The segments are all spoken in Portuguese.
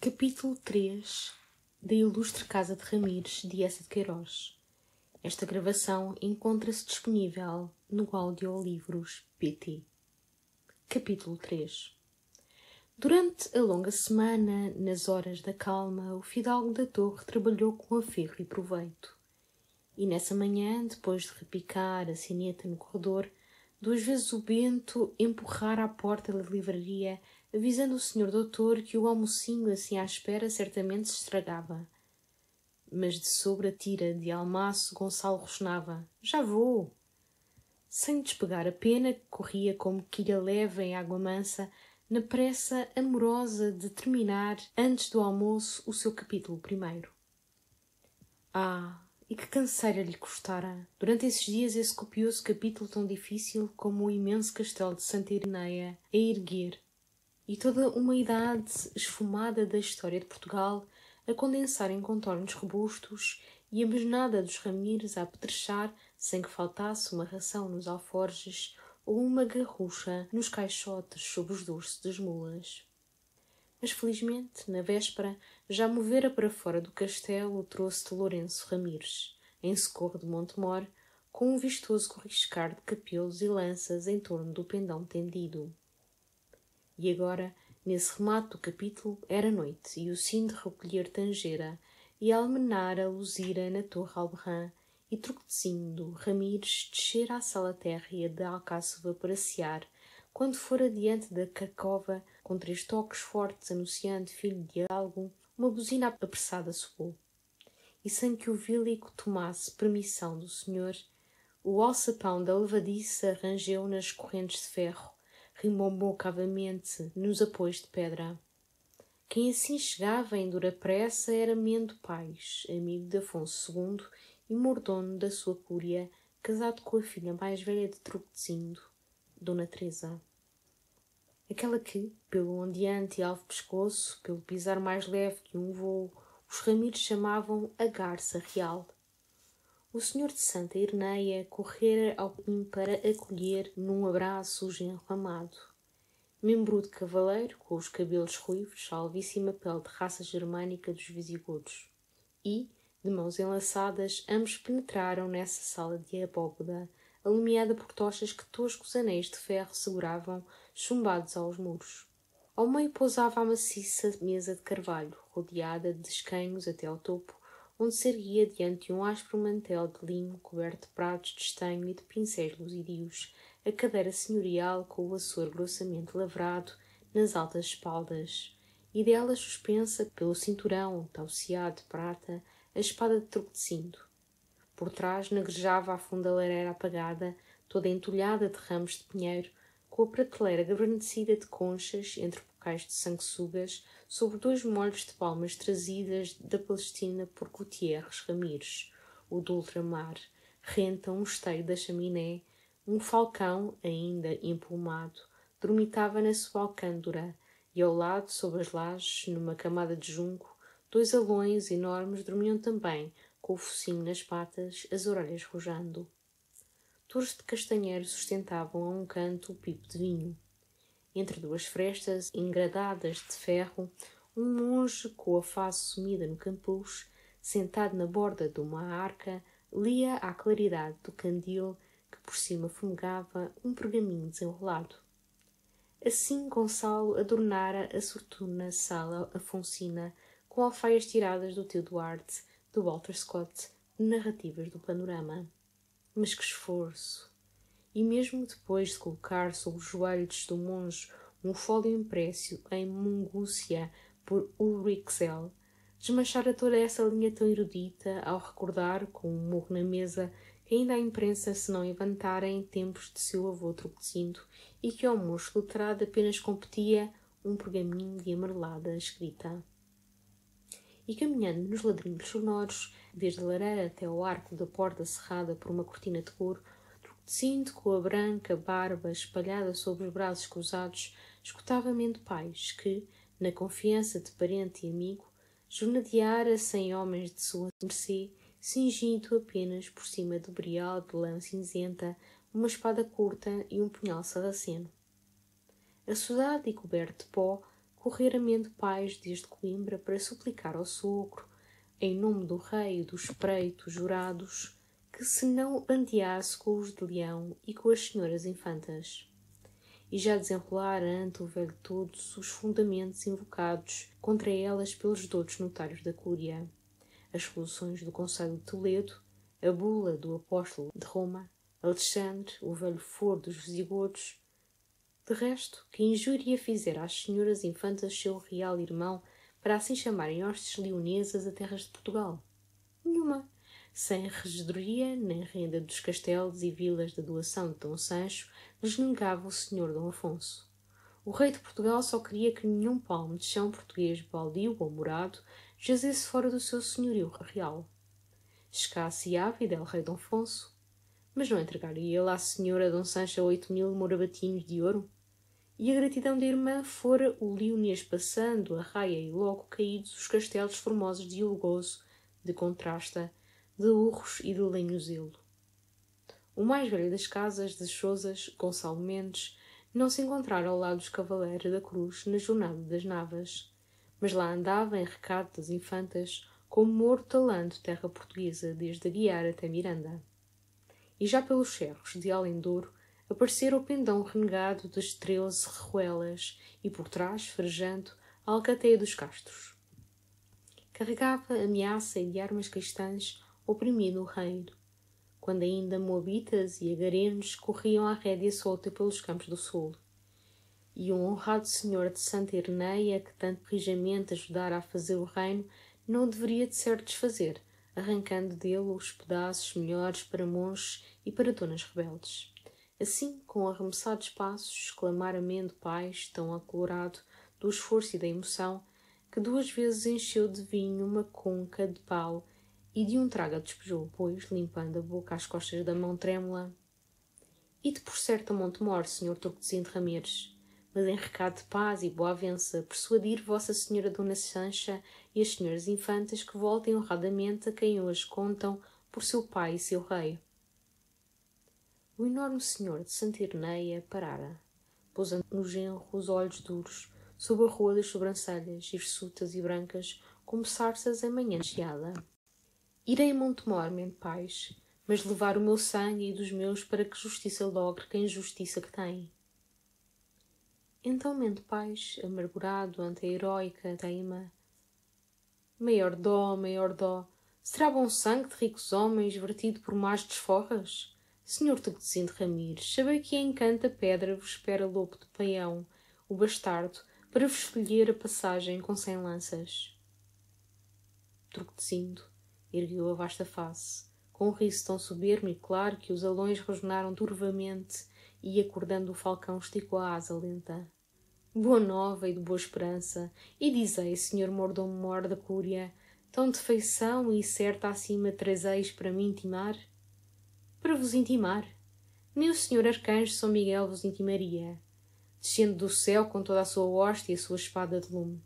Capítulo 3 da Ilustre Casa de Ramires, de Eça de Queiroz. Esta gravação encontra-se disponível no Audiolivros PT. Capítulo 3. Durante a longa semana, nas horas da calma, o fidalgo da torre trabalhou com aferro e proveito. E nessa manhã, depois de repicar a sineta no corredor, 2 vezes o Bento empurrara a porta da livraria, avisando o senhor doutor que o almocinho assim à espera certamente se estragava. Mas de sobre a tira de almaço Gonçalo rosnava: "Já vou!" Sem despegar a pena, que corria como quilha leve em água mansa, na pressa amorosa de terminar, antes do almoço, o seu capítulo primeiro. E que canseira lhe custara, durante esses dias, esse copioso capítulo tão difícil como o imenso castelo de Santa Ireneia a erguer, e toda uma idade esfumada da história de Portugal a condensar em contornos robustos, e a mesnada dos Ramires a apetrechar sem que faltasse uma ração nos alforjes ou uma garrucha nos caixotes sob os dorsos das mulas. Mas felizmente, na véspera, já movera para fora do castelo o troço de Lourenço Ramires, em socorro de Montemor, com um vistoso corriscar de capelos e lanças em torno do pendão tendido. E agora, nesse remate do capítulo, era noite, e o sino de recolher tangera, e a almenara luzira na torre Alberrã, e Truquezinho Ramires descera à sala térrea de Alcáçova para cear, quando fora diante da cacova, com 3 toques fortes anunciando filho de algo, uma buzina apressada soou. E sem que o vílico tomasse permissão do senhor, o alçapão da levadiça rangeu nas correntes de ferro, rimbombou cavamente nos apoios de pedra. Quem assim chegava em dura pressa era Mendo Pais, amigo de Afonso II e mordomo da sua cúria, casado com a filha mais velha de Truquezinho, Dona Teresa. Aquela que, pelo ondeante e alvo pescoço, pelo pisar mais leve que um voo, os Ramires chamavam a Garça Real. O senhor de Santa Ireneia correra ao pim para acolher num abraço o genro amado. Membro de cavaleiro, com os cabelos ruivos, a alvíssima pele de raça germânica dos visigodos. E, de mãos enlaçadas, ambos penetraram nessa sala de abóbada, alumiada por tochas que toscos anéis de ferro seguravam, chumbados aos muros. Ao meio pousava a maciça mesa de carvalho, rodeada de escanhos até ao topo, onde se erguia diante de um áspero mantel de linho coberto de pratos de estanho e de pincéis luzidios, a cadeira senhorial com o açor grossamente lavrado nas altas espaldas, e dela suspensa pelo cinturão tauciado de prata a espada de Truquezinho. Por trás negrejava a funda lareira apagada, toda entulhada de ramos de pinheiro, com a prateleira guarnecida de conchas entre bocais de sanguessugas sobre 2 molhos de palmas trazidas da Palestina por Gutierres Ramires, o do ultramar, renta um esteio da chaminé, um falcão, ainda empolmado, dormitava na sua alcândora, e ao lado, sob as lajes, numa camada de junco, 2 alões enormes dormiam também, com o focinho nas patas, as orelhas rojando. Touros de castanheiro sustentavam a um canto o pipo de vinho. Entre 2 frestas engradadas de ferro, um monge com a face sumida no capuz, sentado na borda de uma arca, lia à claridade do candil que por cima fumegava um pergaminho desenrolado. Assim Gonçalo adornara a sorturna sala afonsina com alfaias tiradas do tio Duarte, do Walter Scott, de narrativas do panorama. Mas que esforço! E mesmo depois de colocar sobre os joelhos do monge um fólio impresso em Mungúcia por Ulrich Zell, desmanchara toda essa linha tão erudita ao recordar, com um murro na mesa, que ainda a imprensa se não inventara em tempos de seu avô Truquezinho e que ao moço letrado apenas competia um pergaminho de amarelada escrita. E caminhando nos ladrilhos sonoros, desde a lareira até ao arco da porta cerrada por uma cortina de couro, Truquezinho, com a branca barba espalhada sobre os braços cruzados, escutava Mendo Pais, que, na confiança de parente e amigo, jornadeara 100 homens de sua mercê, cingindo apenas por cima do brial de lã cinzenta uma espada curta e um punhal sarraceno. Assodado e coberto de pó, correr a mente pais desde Coimbra para suplicar ao sogro, em nome do rei e dos preitos jurados, que se não bandeasse com os de Leão e com as senhoras infantas. E já desenrolara ante o velho todos os fundamentos invocados contra elas pelos doutos notários da Cúria, as soluções do Conselho de Toledo, a bula do apóstolo de Roma, Alexandre, o velho foro dos visigodos. De resto, que injúria fizera às senhoras infantas seu real irmão para assim chamarem hostes leonesas a terras de Portugal? Nenhuma, sem regedoria nem renda dos castelos e vilas da doação de Dom Sancho lhes negava o senhor Dom Afonso. O rei de Portugal só queria que nenhum palmo de chão português baldio ou morado jazesse fora do seu senhorio real. Escasso e ávido é o rei Dom Afonso, mas não entregaria ele à senhora Dom Sancho 8.000 morabatinhos de ouro? E a gratidão da irmã fora o leonês passando a raia e logo caídos os castelos formosos de Ulgoso, de Contrasta, de Urros e de Lenhozelo. O mais velho das casas de Chozas, Gonçalo Mendes, não se encontrara ao lado dos cavaleiros da Cruz na jornada das Navas, mas lá andava em recado das infantas, como moro talando terra portuguesa desde Aguiar até Miranda. E já pelos cerros de Além-Douro aparecera o pendão renegado das 13 Serruelas e por trás, farejando, a alcateia dos Castros. Carregava ameaça e de armas cristãs oprimido o reino, quando ainda moabitas e agarenos corriam à rédea solta pelos campos do sul. E um honrado senhor de Santa Irneia, que tanto rijamente ajudara a fazer o reino, não o deveria de certo desfazer, arrancando dele os pedaços melhores para monges e para donas rebeldes. Assim, com arremessados passos, exclamara Mendo Pais, tão acolorado do esforço e da emoção, que 2 vezes encheu de vinho uma conca de pau e de um trago a despejou, pois, limpando a boca às costas da mão trêmula: "Ide por certo a Montemor, senhor Torquezinho de Ramires, mas em recado de paz e boa avença, persuadir Vossa Senhora Dona Sancha e as senhoras infantas que voltem honradamente a quem hoje contam por seu pai e seu rei." O enorme senhor de Santa Irneia parara, pousando no genro os olhos duros, sob a rua das sobrancelhas, hirsutas e brancas, como sarças em manhã geada. "Irei a Montemor, Mendo Pais, mas levar o meu sangue e dos meus para que justiça logre quem justiça que tem." Então Mendo Pais, amargurado ante a heroica teima: maior dó, será bom sangue de ricos homens vertido por más desforras? Senhor Torquezinho de Ramires, sabei que em canta pedra vos espera Lobo de Paião, o bastardo, para vos escolher a passagem com 100 lanças. Torquezinho ergueu a vasta face, com um riso tão soberbo e claro que os alões rosnaram turvamente e, acordando o falcão, esticou a asa lenta. "Boa nova e de boa esperança, e dizei, senhor mordomo-mor da Cúria, tão de feição e certa acima trazeis para me intimar?" "Para vos intimar? Nem o senhor arcanjo São Miguel vos intimaria, descendo do céu com toda a sua hoste e a sua espada de lume.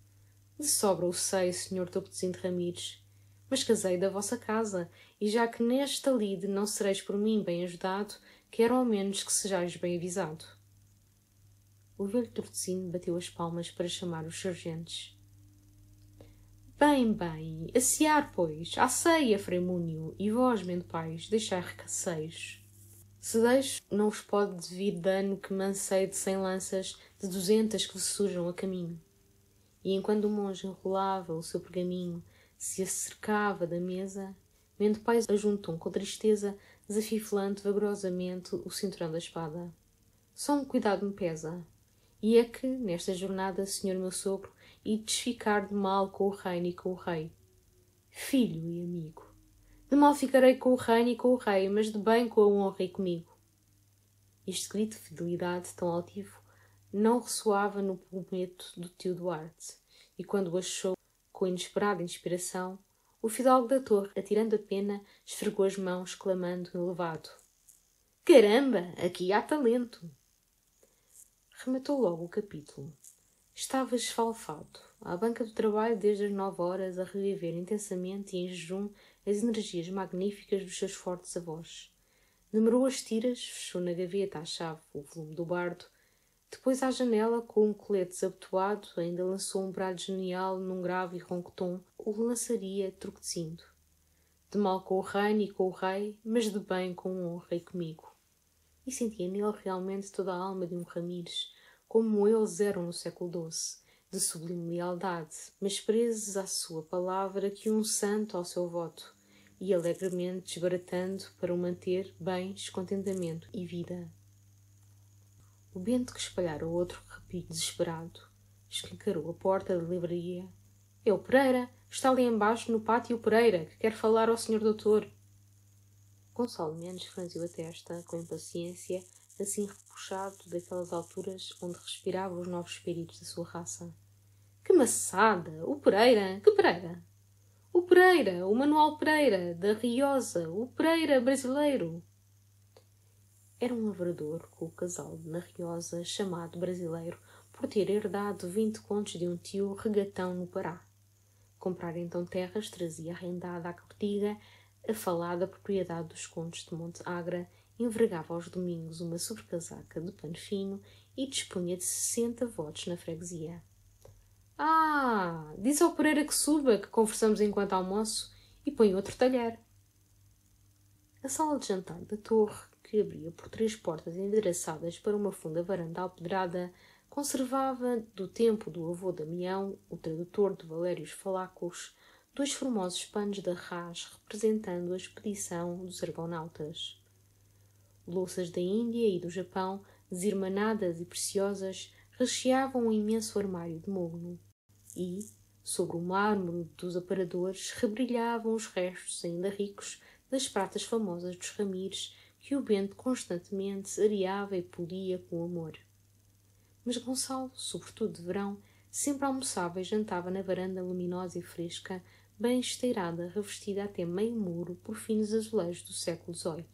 De sobra o sei, senhor Torquezinho de Ramires, mas casei da vossa casa, e já que nesta lide não sereis por mim bem ajudado, quero ao menos que sejais bem avisado." O velho Tordesilhas bateu as palmas para chamar os sergentes. Bem, assear, pois, à ceia, Frei Múnio, e vós, Mendo Pais, deixai recaceiros. Se deixo, não vos pode vir dano que mancei de 100 lanças, de 200 que vos surjam a caminho. E enquanto o monge enrolava o seu pergaminho, se acercava da mesa, Mendo Pais ajuntou com tristeza, desafifelando vagarosamente o cinturão da espada. Só um cuidado me pesa, e é que, nesta jornada, senhor meu sogro, e desficar de mal com o reino e com o rei. Filho e amigo, de mal ficarei com o reino e com o rei, mas de bem com a honra e comigo. Este grito de fidelidade tão altivo não ressoava no pulmeto do tio Duarte, e quando o achou com inesperada inspiração, o fidalgo da torre, atirando a pena, esfregou as mãos, clamando elevado: "Caramba, aqui há talento!" Rematou logo o capítulo. Estava esfalfado, à banca do trabalho desde as 9 horas, a reviver intensamente e em jejum as energias magníficas dos seus fortes avós. Numerou as tiras, fechou na gaveta à chave o volume do bardo, Depois à janela, com um colete desabotoado, ainda lançou um brado genial num grave e ronco tom, o lançaria truquecindo. De mal com o reino e com o rei, mas de bem com honra e comigo. E sentia nele realmente toda a alma de um Ramires, como eles eram no século XII, de sublime lealdade, mas presos à sua palavra que um santo ao seu voto, e alegremente desbaratando para o manter bens, contentamento e vida. O Bento que espalhara outro repito desesperado, escancarou a porta da livraria. É o Pereira! Está ali embaixo no pátio o Pereira, que quer falar ao senhor doutor. Gonçalo Mendes franziu a testa, com impaciência, assim repuxado daquelas alturas onde respirava os novos espíritos da sua raça. Que maçada! O Pereira! Que Pereira? O Pereira! O Manuel Pereira, da Riosa! O Pereira brasileiro! Era um lavrador com o casal na Riosa, chamado brasileiro, por ter herdado 20 contos de um tio regatão no Pará. Comprar então terras trazia arrendada à Cortiga a falada propriedade dos contos de Monte Agra, envergava aos domingos uma sobrecasaca de pano fino e dispunha de 60 votos na freguesia. Ah, diz ao Pereira que suba, que conversamos enquanto almoço, e põe outro talher. A sala de jantar da torre, que abria por 3 portas endereçadas para uma funda varanda alpedrada, conservava, do tempo do avô Damião, o tradutor de Valérios Faláculos, 2 formosos panos de arras representando a expedição dos argonautas. Louças da Índia e do Japão, desirmanadas e preciosas, recheavam um imenso armário de mogno. E, sobre o mármore dos aparadores, rebrilhavam os restos, ainda ricos, das pratas famosas dos Ramires, que o Bento constantemente areava e polia com amor. Mas Gonçalo, sobretudo de verão, sempre almoçava e jantava na varanda luminosa e fresca, bem esteirada, revestida até meio muro por finos azulejos do século XVIII,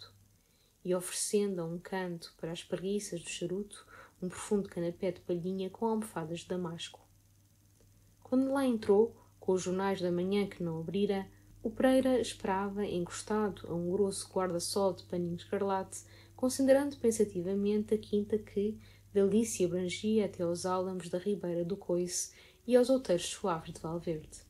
e oferecendo a um canto para as preguiças do charuto um profundo canapé de palhinha com almofadas de damasco. Quando lá entrou, com os jornais da manhã que não abrira, o Pereira esperava, encostado a um grosso guarda-sol de paninho escarlate, considerando pensativamente a quinta que dali se abrangia até aos álamos da ribeira do Coice e aos outeiros suaves de Valverde.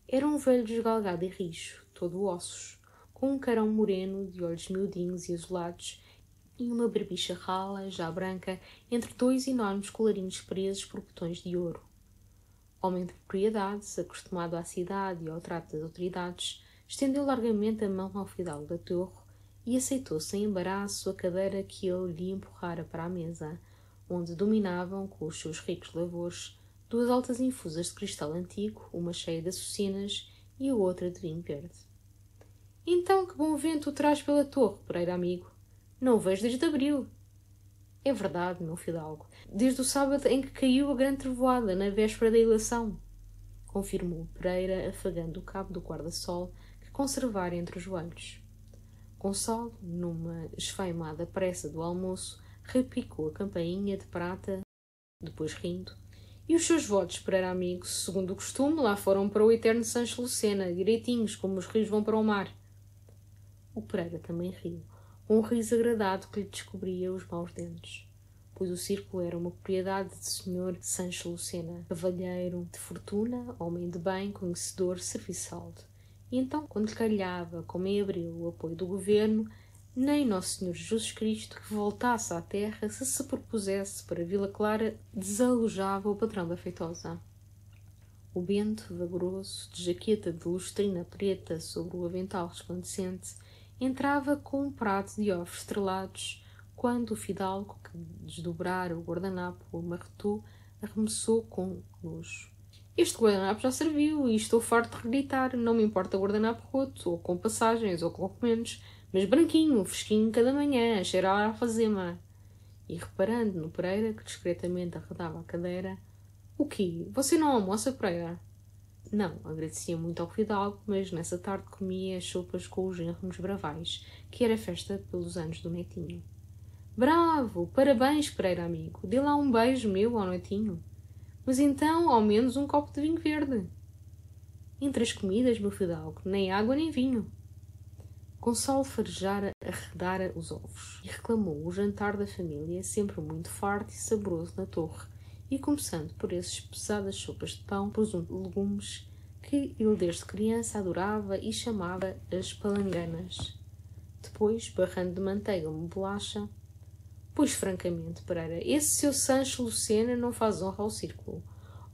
Era um velho desgalgado e rijo, todo ossos, com um carão moreno de olhos miudinhos e azulados e uma barbicha rala, já branca, entre 2 enormes colarinhos presos por botões de ouro. Homem de propriedades, acostumado à cidade e ao trato das autoridades, estendeu largamente a mão ao fidalgo da torre e aceitou sem embaraço a cadeira que ele lhe empurrara para a mesa, onde dominavam, com os seus ricos lavores, 2 altas infusas de cristal antigo, uma cheia de açucinas e a outra de vinho verde. Então, que bom vento o traz pela torre, Pereira amigo. Não o vejo desde abril. É verdade, meu fidalgo, desde o sábado em que caiu a grande trevoada, na véspera da eleição, confirmou Pereira, afagando o cabo do guarda-sol que conservara entre os joelhos. Gonçalo, numa esfaimada pressa do almoço, repicou a campainha de prata, depois rindo. E os seus votos, Pereira amigo, segundo o costume, lá foram para o eterno Sancho Lucena, direitinhos, como os rios vão para o mar. O Pereira também riu, com um riso agradado que lhe descobria os maus dentes, pois o círculo era uma propriedade de senhor Sancho Lucena, cavalheiro de fortuna, homem de bem, conhecedor, serviçal. E então, quando lhe calhava, como em abril, o apoio do governo, nem Nosso Senhor Jesus Cristo, que voltasse à terra, se propusesse para Vila Clara, desalojava o patrão da Feitosa. O Bento, vagaroso, de jaqueta de lustrina preta sobre o avental resplandecente, entrava com um prato de ovos estrelados, quando o fidalgo, que desdobrara o guardanapo, o amarretou, arremessou com nojo. Este guardanapo já serviu e estou farto de regritar. Não me importa guardanapo roto, ou com passagens, ou com recomendos, mas branquinho, fresquinho cada manhã, a cheirar a alfazema. E reparando no Pereira, que discretamente arredava a cadeira, o quê? Você não almoça, Pereira? Não, agradecia muito ao fidalgo, mas nessa tarde comia as sopas com os genro nos Bravais, que era festa pelos anos do netinho. Bravo! Parabéns, Pereira amigo. Dê lá um beijo meu ao netinho. Mas então, ao menos um copo de vinho verde. Entre as comidas, meu fidalgo, nem água nem vinho. Gonçalo farejara arredara os ovos e reclamou o jantar da família, sempre muito farto e saboroso na torre, e começando por essas pesadas sopas de pão, presunto e legumes, que ele desde criança adorava e chamava as palanganas. Depois, barrando de manteiga uma bolacha, pois francamente, Pereira, esse seu Sancho Lucena não faz honra ao círculo.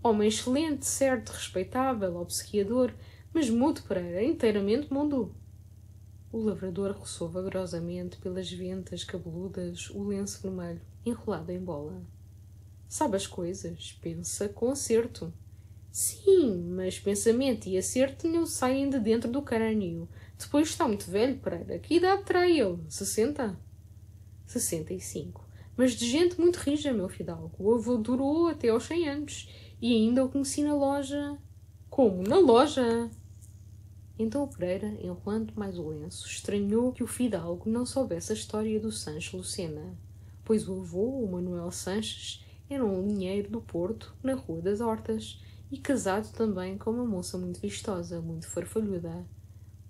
Homem excelente, certo, respeitável, obsequiador, mas mudo, Pereira, inteiramente mudo. O lavrador roçou vagarosamente pelas ventas cabeludas o lenço vermelho, enrolado em bola. Sabe as coisas, pensa com acerto. Sim, mas pensamento e acerto não saem de dentro do crânio. Depois está muito velho, Pereira. Que idade terá ele? 60? 65. Mas de gente muito rija, meu fidalgo. O avô durou até aos 100 anos. E ainda o conheci na loja. Como? Na loja? Então o Pereira, enrolando mais o lenço, estranhou que o fidalgo não soubesse a história do Sancho Lucena, pois o avô, o Manuel Sanches, era um linheiro do Porto, na Rua das Hortas, e casado também com uma moça muito vistosa, muito farfalhuda.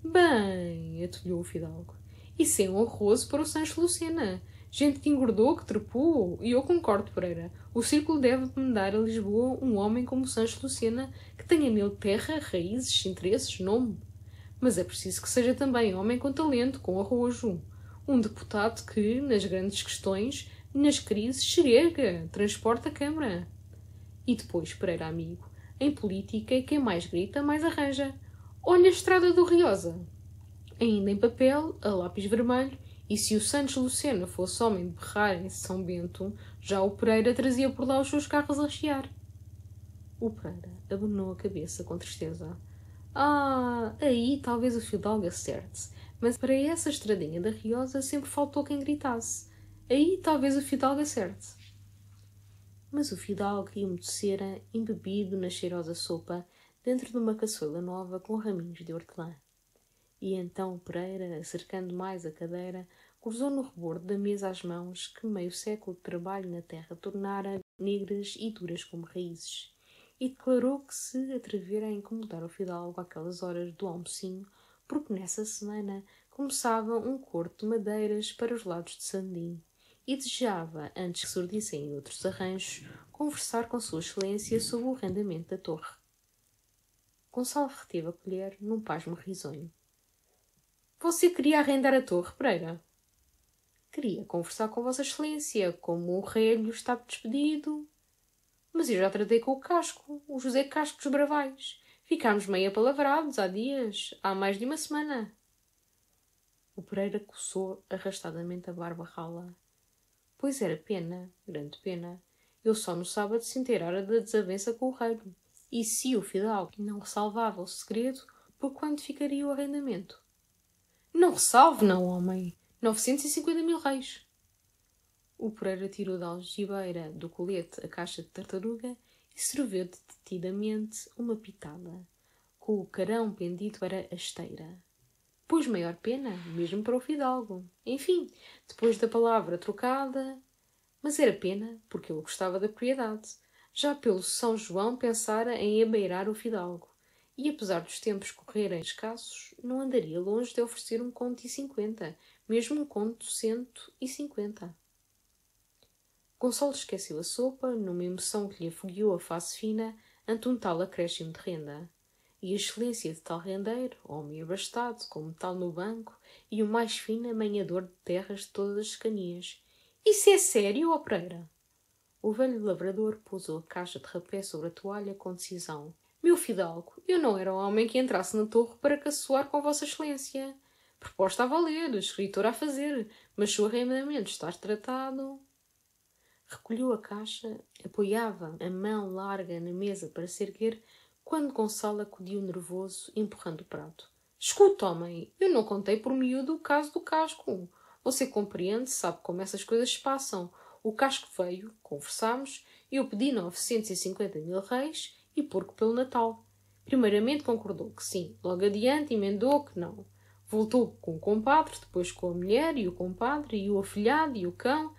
Bem, atulhou o fidalgo, isso é honroso para o Sancho Lucena. Gente que engordou, que trepou, e eu concordo, Pereira. O círculo deve mandar a Lisboa um homem como o Sancho Lucena, que tenha nele terra, raízes, interesses, nome. Mas é preciso que seja também homem com talento, com arrojo. Um deputado que, nas grandes questões, nas crises, xerega, transporta a Câmara. E depois, Pereira amigo, em política, quem mais grita, mais arranja. Olha a Estrada do Riosa. Ainda em papel, a lápis vermelho, e se o Santos Lucena fosse homem de berrar em São Bento, já o Pereira trazia por lá os seus carros a chiar. O Pereira abanou a cabeça com tristeza. Ah, aí talvez o fidalgo acerte, mas para essa estradinha da Riosa sempre faltou quem gritasse. Aí talvez o fidalgo acerte. Mas o fidalgo emudecera, embebido na cheirosa sopa, dentro de uma caçoila nova com raminhos de hortelã. E então o Pereira, acercando mais a cadeira, cruzou no rebordo da mesa as mãos que meio século de trabalho na terra tornara negras e duras como raízes, e declarou que se atrevera a incomodar o fidalgo àquelas horas do almocinho, porque nessa semana começava um corte de madeiras para os lados de Sandim, e desejava, antes que surdissem outros arranjos, conversar com sua excelência sobre o arrendamento da torre. Gonçalo reteve a colher num pasmo risonho. Você queria arrendar a torre, Pereira? Queria conversar com Vossa Excelência, como o rei lhe está despedido. Mas eu já tratei com o Casco, o José Casco dos Bravais. Ficámos meio apalavrados há dias, há mais de uma semana. O Pereira coçou arrastadamente a barba rala. Pois era pena, grande pena. Eu só no sábado se inteirara da desavença com o rei. E se o fidalgo não ressalvava o segredo, por quanto ficaria o arrendamento? Não ressalve, não, homem. 950 mil réis. O Pereira tirou da algibeira do colete a caixa de tartaruga e serviu detidamente uma pitada, com o carão pendido para a esteira. Pois maior pena, mesmo para o fidalgo. Enfim, depois da palavra trocada... Mas era pena, porque ele gostava da propriedade. Já pelo São João pensara em abeirar o fidalgo. E apesar dos tempos correrem escassos, não andaria longe de oferecer um conto e 50, mesmo um conto 150. Gonçalo esqueceu a sopa, numa emoção que lhe afogueou a face fina, ante um tal acréscimo de renda. E a excelência de tal rendeiro, homem abastado, com metal no banco, e o mais fino amanhador de terras de todas as escanias. Isso é sério, ó Pereira? O velho lavrador pousou a caixa de rapé sobre a toalha com decisão. Meu fidalgo, eu não era o homem que entrasse na torre para caçoar com Vossa Excelência. Proposta a valer, escritora a fazer, mas se o arrendamento está tratado... Recolheu a caixa, apoiava a mão larga na mesa para se erguer, quando Gonçalo acudiu nervoso, empurrando o prato. Escuta, homem, eu não contei por miúdo o caso do Casco. Você compreende, sabe como essas coisas se passam. O Casco veio, conversámos, eu pedi 950 mil réis e porco pelo Natal. Primeiramente concordou que sim, logo adiante emendou que não. Voltou com o compadre, depois com a mulher e o compadre e o afilhado e o cão.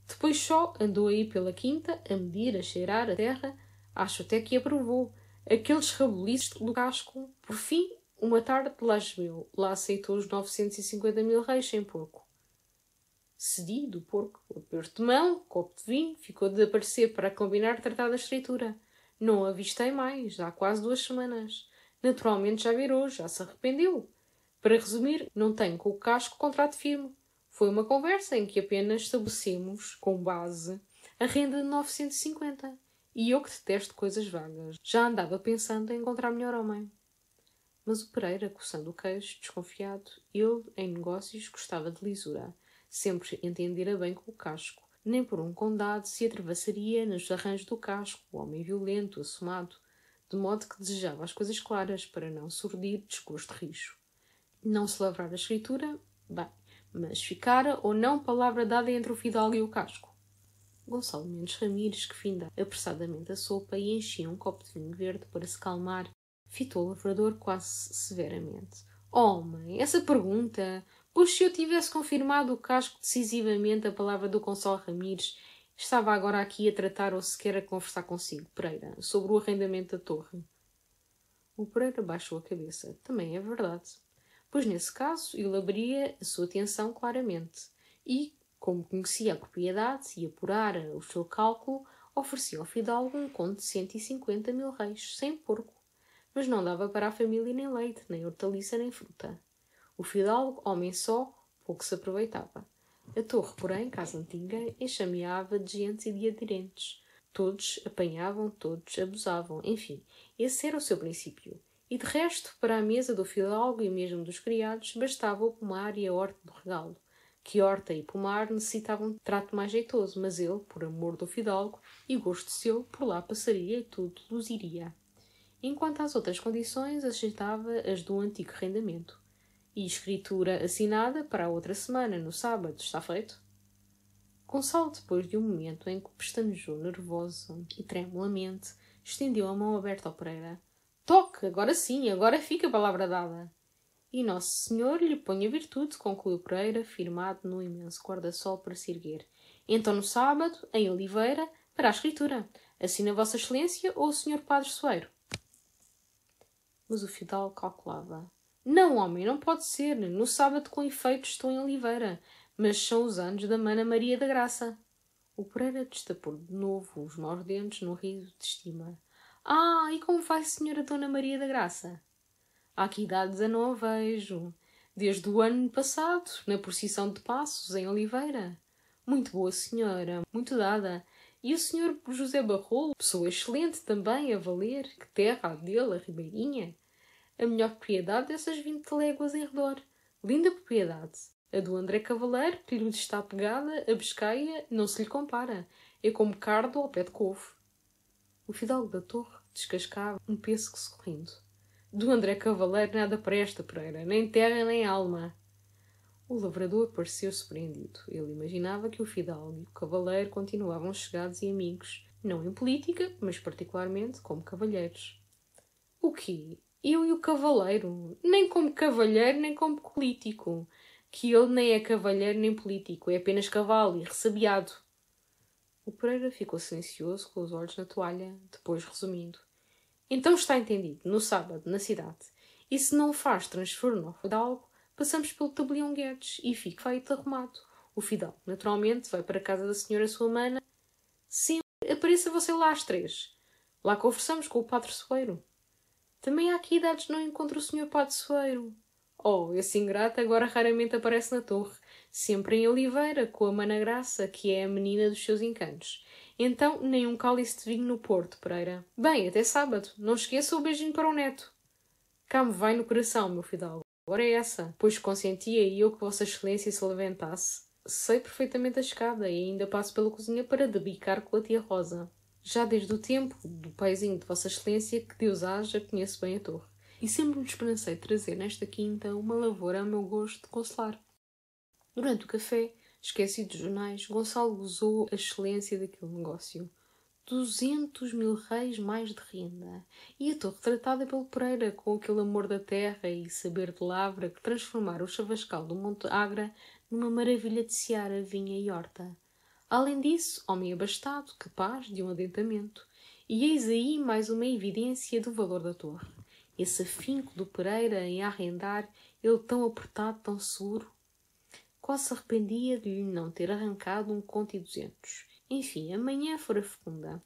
Depois só andou aí pela quinta, a medir, a cheirar a terra. Acho até que aprovou. Aqueles rabuliços do Casco. Por fim, Uma tarde lá choveu, lá aceitou os 950 mil réis sem porco. Cedi do porco, aperto de mão, copo de vinho, ficou de aparecer para combinar tratar da escritura. Não a avistei mais, há quase 2 semanas. Naturalmente já virou, já se arrependeu. Para resumir, não tenho com o casco contrato firme. Foi uma conversa em que apenas estabelecemos, com base, a renda de 950. E eu que detesto coisas vagas, já andava pensando em encontrar melhor homem. Mas o Pereira, coçando o queixo, desconfiado, ele, em negócios, gostava de lisura. Sempre entendera bem com o casco. Nem por um condado se atravessaria nos arranjos do casco, o homem violento, assomado, de modo que desejava as coisas claras, para não surdir desgosto rijo. Não se lavrar a escritura, bem, mas ficara ou não palavra dada entre o fidalgo e o casco. Gonçalo Mendes Ramires, que finda apressadamente a sopa e enchia um copo de vinho verde para se calmar, fitou o lavrador quase severamente. Homem, essa pergunta, pois se eu tivesse confirmado o casco decisivamente a palavra do Gonçalo Ramires, estava agora aqui a tratar ou sequer a conversar consigo, Pereira, sobre o arrendamento da torre. O Pereira baixou a cabeça. Também é verdade. Pois nesse caso ele abriria a sua atenção claramente e, como conhecia a propriedade e apurara o seu cálculo, oferecia ao fidalgo um conto de 150 mil réis, sem porco. Mas não dava para a família nem leite, nem hortaliça, nem fruta. O fidalgo, homem só, pouco se aproveitava. A torre, porém, casa antiga, enxameava de gente e de aderentes. Todos apanhavam, todos abusavam. Enfim, esse era o seu princípio. E de resto, para a mesa do fidalgo e mesmo dos criados, bastava o pomar e a horta do regalo. Que horta e pomar necessitavam de trato mais jeitoso, mas ele, por amor do fidalgo e gosto seu, por lá passaria e tudo luziria. Enquanto às outras condições, aceitava as do antigo arrendamento. E escritura assinada para a outra semana, no sábado, está feito? Gonçalo, depois de um momento em que pestanejou nervoso e tremulamente, estendeu a mão aberta ao Pereira. Toque, agora sim, agora fica a palavra dada. E Nosso Senhor lhe ponha virtude, concluiu Pereira, firmado no imenso guarda-sol para se erguer. Então no sábado, em Oliveira, para a escritura. Assina Vossa Excelência ou o Senhor Padre Soeiro? Mas o fidalgo calculava. Não, homem, não pode ser. No sábado, com efeito, estou em Oliveira. Mas são os anos da Mana Maria da Graça. O Pereira destapou de novo os maus dentes num riso de estima. Ah, e como vai, senhora Dona Maria da Graça? Há que idades eu não a vejo. Desde o ano passado, na procissão de Passos, em Oliveira. Muito boa senhora, muito dada. E o senhor José Barrolo, pessoa excelente também, a valer. Que terra a dele, a Ribeirinha. A melhor propriedade dessas 20 léguas em redor. Linda propriedade. A do André Cavaleiro, que lhe está pegada, a Biscaia, não se lhe compara. É como cardo ao pé de couve. O fidalgo da torre descascava um pêssego sorrindo. Do André Cavaleiro nada presta, Pereira, nem terra nem alma. O lavrador pareceu surpreendido. Ele imaginava que o fidalgo e o cavaleiro continuavam chegados e amigos, não em política, mas particularmente como cavalheiros. O quê? Eu e o cavaleiro? Nem como cavalheiro, nem como político. Que ele nem é cavalheiro nem político, é apenas cavalo e ressabiado. O Pereira ficou silencioso, com os olhos na toalha, depois resumindo. Então está entendido, no sábado, na cidade. E se não faz transformo ao fidalgo, passamos pelo tabelião Guedes e fica feito arrumado. O fidalgo, naturalmente, vai para a casa da senhora sua mana. Sempre apareça você lá às 3. Lá conversamos com o padre Soeiro. Também há aqui idades não encontro o senhor padre Soeiro. Oh, esse ingrato agora raramente aparece na torre. Sempre em Oliveira, com a Mana Graça, que é a menina dos seus encantos. Então, nem um cálice de vinho no Porto, Pereira. Bem, até sábado. Não esqueça o beijinho para o neto. Cá me vai no coração, meu fidalgo. Agora é essa. Pois consentia eu que Vossa Excelência se levantasse. Sei perfeitamente a escada e ainda passo pela cozinha para debicar com a tia Rosa. Já desde o tempo do paizinho de Vossa Excelência, que Deus haja, conheço bem a torre. E sempre me esperançei trazer nesta quinta uma lavoura a meu gosto de consolar. Durante o café, esquecido dos jornais, Gonçalo gozou a excelência daquele negócio. 200 mil réis mais de renda. E a torre tratada pelo Pereira, com aquele amor da terra e saber de lavra que transformara o chavascal do Monte Agra numa maravilha de seara, vinha e horta. Além disso, homem abastado, capaz de um adentamento. E eis aí mais uma evidência do valor da torre. esse afinco do Pereira em arrendar, ele tão apertado, tão seguro. Quase se arrependia de lhe não ter arrancado 1,2 conto. Enfim, a manhã fora fecunda.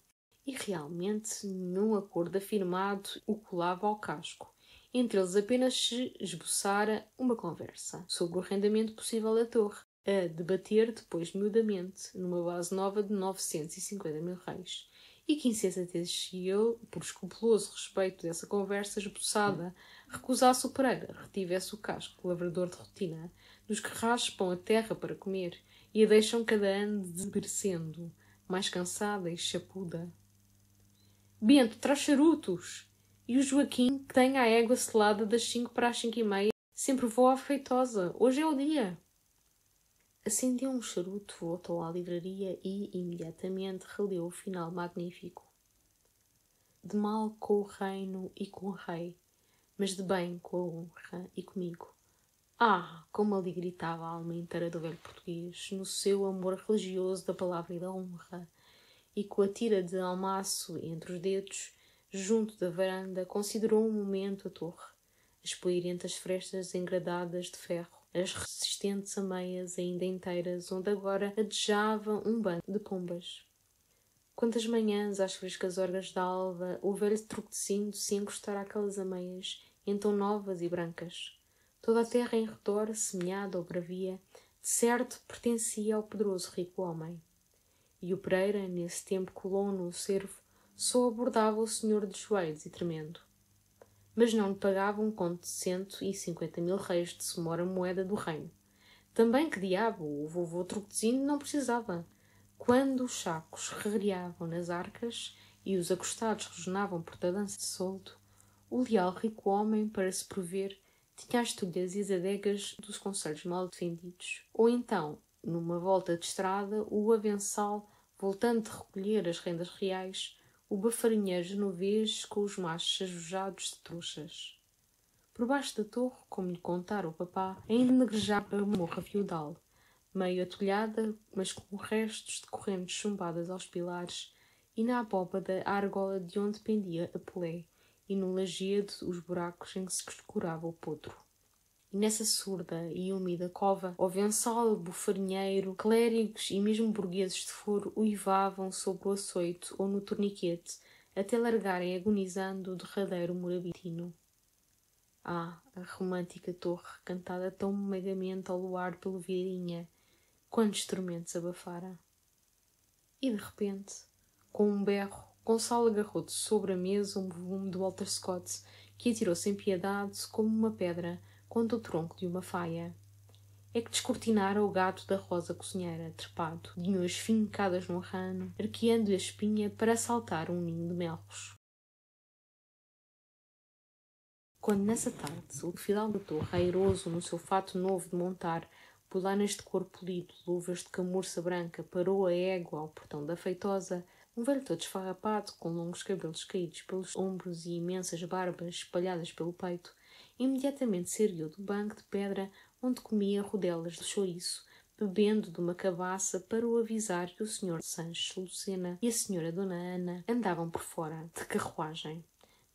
E realmente nenhum acordo afirmado o colava ao casco. Entre eles apenas se esboçara uma conversa sobre o arrendamento possível da torre, a debater depois miudamente, numa base nova de 950 mil réis. E que insensatez se ele, por escrupuloso respeito dessa conversa esboçada, recusasse o Pereira, retivesse o casco, lavrador de rotina, dos que raspam a terra para comer e a deixam cada ano desmerecendo, mais cansada e chapuda. Bento, traz charutos! E o Joaquim, que tem a égua selada das 5 para as 5:30, sempre voa à Feitosa. Hoje é o dia. Acendeu um charuto, voltou à livraria e, imediatamente, releu o final magnífico. De mal com o reino e com o rei, mas de bem com a honra e comigo. Ah, como ali gritava a alma inteira do velho português, no seu amor religioso da palavra e da honra, e com a tira de almaço entre os dedos, junto da varanda, considerou um momento a torre, as poeirentas frestas engradadas de ferro, as resistentes ameias ainda inteiras, onde agora adejava um bando de pombas. Quantas manhãs, às frescas horas da alva, o velho truquecindo se encostara àquelas ameias, então novas e brancas. Toda a terra em redor, semeada ou bravia, de certo pertencia ao poderoso rico homem. E o Pereira, nesse tempo colono o cervo, só abordava o senhor de joelhos e tremendo. Mas não lhe pagava 1,150 mil réis de semora moeda do reino. Também que diabo, o vovô truquezinho não precisava. Quando os sacos rereavam nas arcas e os acostados rosnavam por tadança de soldo, o leal rico homem, para se prover, tinha as tulhas e as adegas dos conselhos mal defendidos. Ou então, numa volta de estrada, o avençal, voltando de recolher as rendas reais, o bafarinheiro genovês com os machos ajujados de trouxas. Por baixo da torre, como lhe contara o papá, ainda negrejava a morra feudal, meio atulhada, mas com restos de correntes chumbadas aos pilares, e na abóbada a argola de onde pendia a polé, e no lajedo os buracos em que se escorava o potro. E nessa surda e úmida cova, o vençal, bufarinheiro, clérigos e mesmo burgueses de foro uivavam sobre o açoito ou no torniquete, até largarem agonizando o derradeiro morabitino. Ah, a romântica torre, cantada tão megamente ao luar pelo Vieirinha, quantos tormentos abafara! E de repente, com um berro, Gonçalo agarrou de sobre a mesa um volume de Walter Scott, que atirou sem piedade como uma pedra contra o tronco de uma faia. É que descortinara o gato da rosa cozinheira, trepado, de unhas fincadas no rano, arqueando a espinha para assaltar um ninho de melros. Quando nessa tarde o fidalgo da torre, airoso no seu fato novo de montar, polanas de couro polido, luvas de camurça branca, parou a égua ao portão da Feitosa, um velho todo esfarrapado, com longos cabelos caídos pelos ombros e imensas barbas espalhadas pelo peito, imediatamente se ergueu do banco de pedra onde comia rodelas de chouriço, bebendo de uma cabaça para o avisar que o senhor Sanches Lucena e a senhora Dona Ana andavam por fora, de carruagem.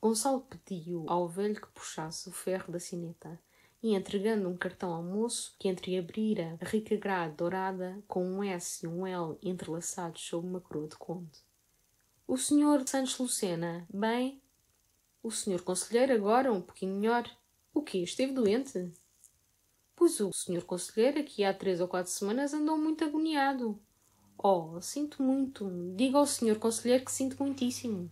Gonçalo pediu ao velho que puxasse o ferro da sineta e, entregando um cartão ao moço, que entreabrira a rica grade dourada com um S e um L entrelaçados sob uma coroa de conde. O senhor Sanches Lucena, bem? O senhor conselheiro agora, um pouquinho melhor. O quê? Esteve doente? Pois o senhor conselheiro aqui há 3 ou 4 semanas andou muito agoniado. Oh, sinto muito. Diga ao senhor conselheiro que sinto muitíssimo.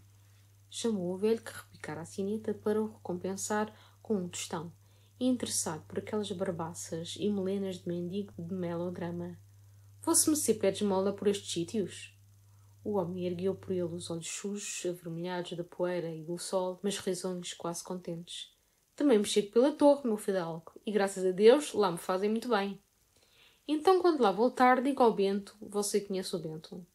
Chamou o velho que repicara a sineta para o recompensar com um tostão, e interessado por aquelas barbaças e melenas de mendigo de melodrama. Vosso Messê pede esmola por estes sítios? O homem ergueu por ele os olhos sujos, avermelhados da poeira e do sol, mas risonhos, quase contentes. Também me chego pela torre, meu fidalgo, e graças a Deus lá me fazem muito bem. Então, quando lá voltar, diga ao Bento, você conhece o Bento.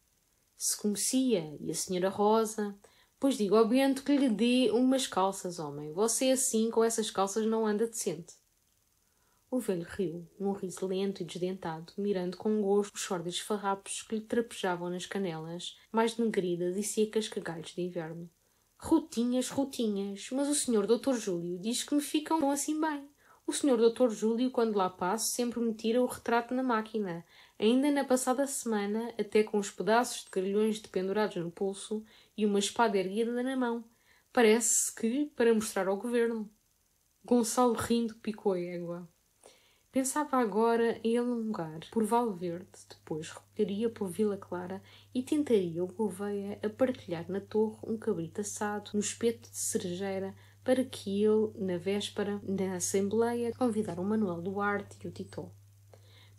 Se conhecia, e a senhora Rosa, pois diga ao Bento que lhe dê umas calças, homem. Você assim, com essas calças, não anda decente. O velho riu, num riso lento e desdentado, mirando com gosto os sórdidos farrapos que lhe trapejavam nas canelas, mais denegridas e secas que galhos de inverno. Rotinhas, rotinhas, mas o senhor Dr. Júlio diz que me ficam assim bem. O senhor Dr. Júlio, quando lá passo, sempre me tira o retrato na máquina. Ainda na passada semana, até com os pedaços de carrilhões dependurados no pulso e uma espada erguida na mão. Parece que para mostrar ao governo. Gonçalo rindo picou a égua. Pensava agora em alongar por Valverde, depois recolheria por Vila Clara e tentaria o Gouveia a partilhar na torre um cabrito assado no espeto de cerejeira para que ele, na véspera, na Assembleia, convidar o Manuel Duarte e o Titó.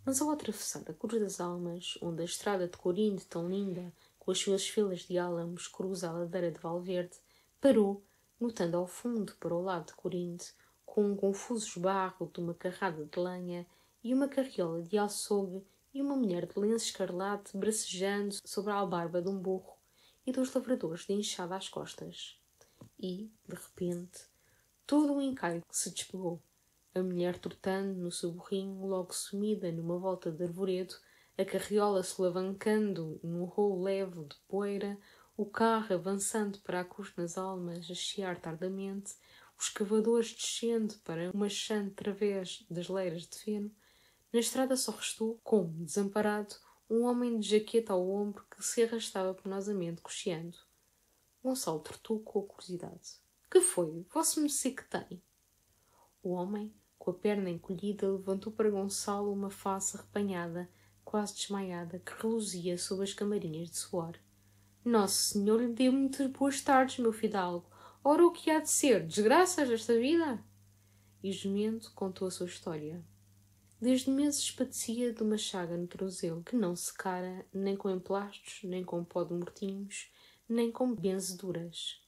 Mas ao atravessar a Cruz das Almas, onde a estrada de Corinde, tão linda, com as suas filas de álamos, cruza a ladeira de Valverde, parou, notando ao fundo, para o lado de Corinde, com um confuso esbarro de uma carrada de lenha e uma carriola de açougue e uma mulher de lenço escarlate bracejando sobre a albarba de um burro e dois lavradores de enxada às costas. E, de repente, todo o encaio se despegou. A mulher trotando no seu burrinho, logo sumida numa volta de arvoredo, a carriola se alavancando num rolo leve de poeira, o carro avançando para a Cruz nas Almas a chiar tardamente, os cavadores descendo para uma chante através das leiras de feno. Na estrada só restou, como desamparado, um homem de jaqueta ao ombro que se arrastava penosamente coxeando. Gonçalo tratou com curiosidade. — Que foi? Vosso mercê que tem? O homem, com a perna encolhida, levantou para Gonçalo uma face arrepanhada, quase desmaiada, que reluzia sob as camarinhas de suor. — Nosso Senhor lhe deu muitas boas tardes, meu fidalgo. Ora, o que há de ser? Desgraças desta vida? E gemendo contou a sua história. Desde meses padecia de uma chaga no tornozelo, que não secara nem com emplastos, nem com pó de mortinhos, nem com benzeduras.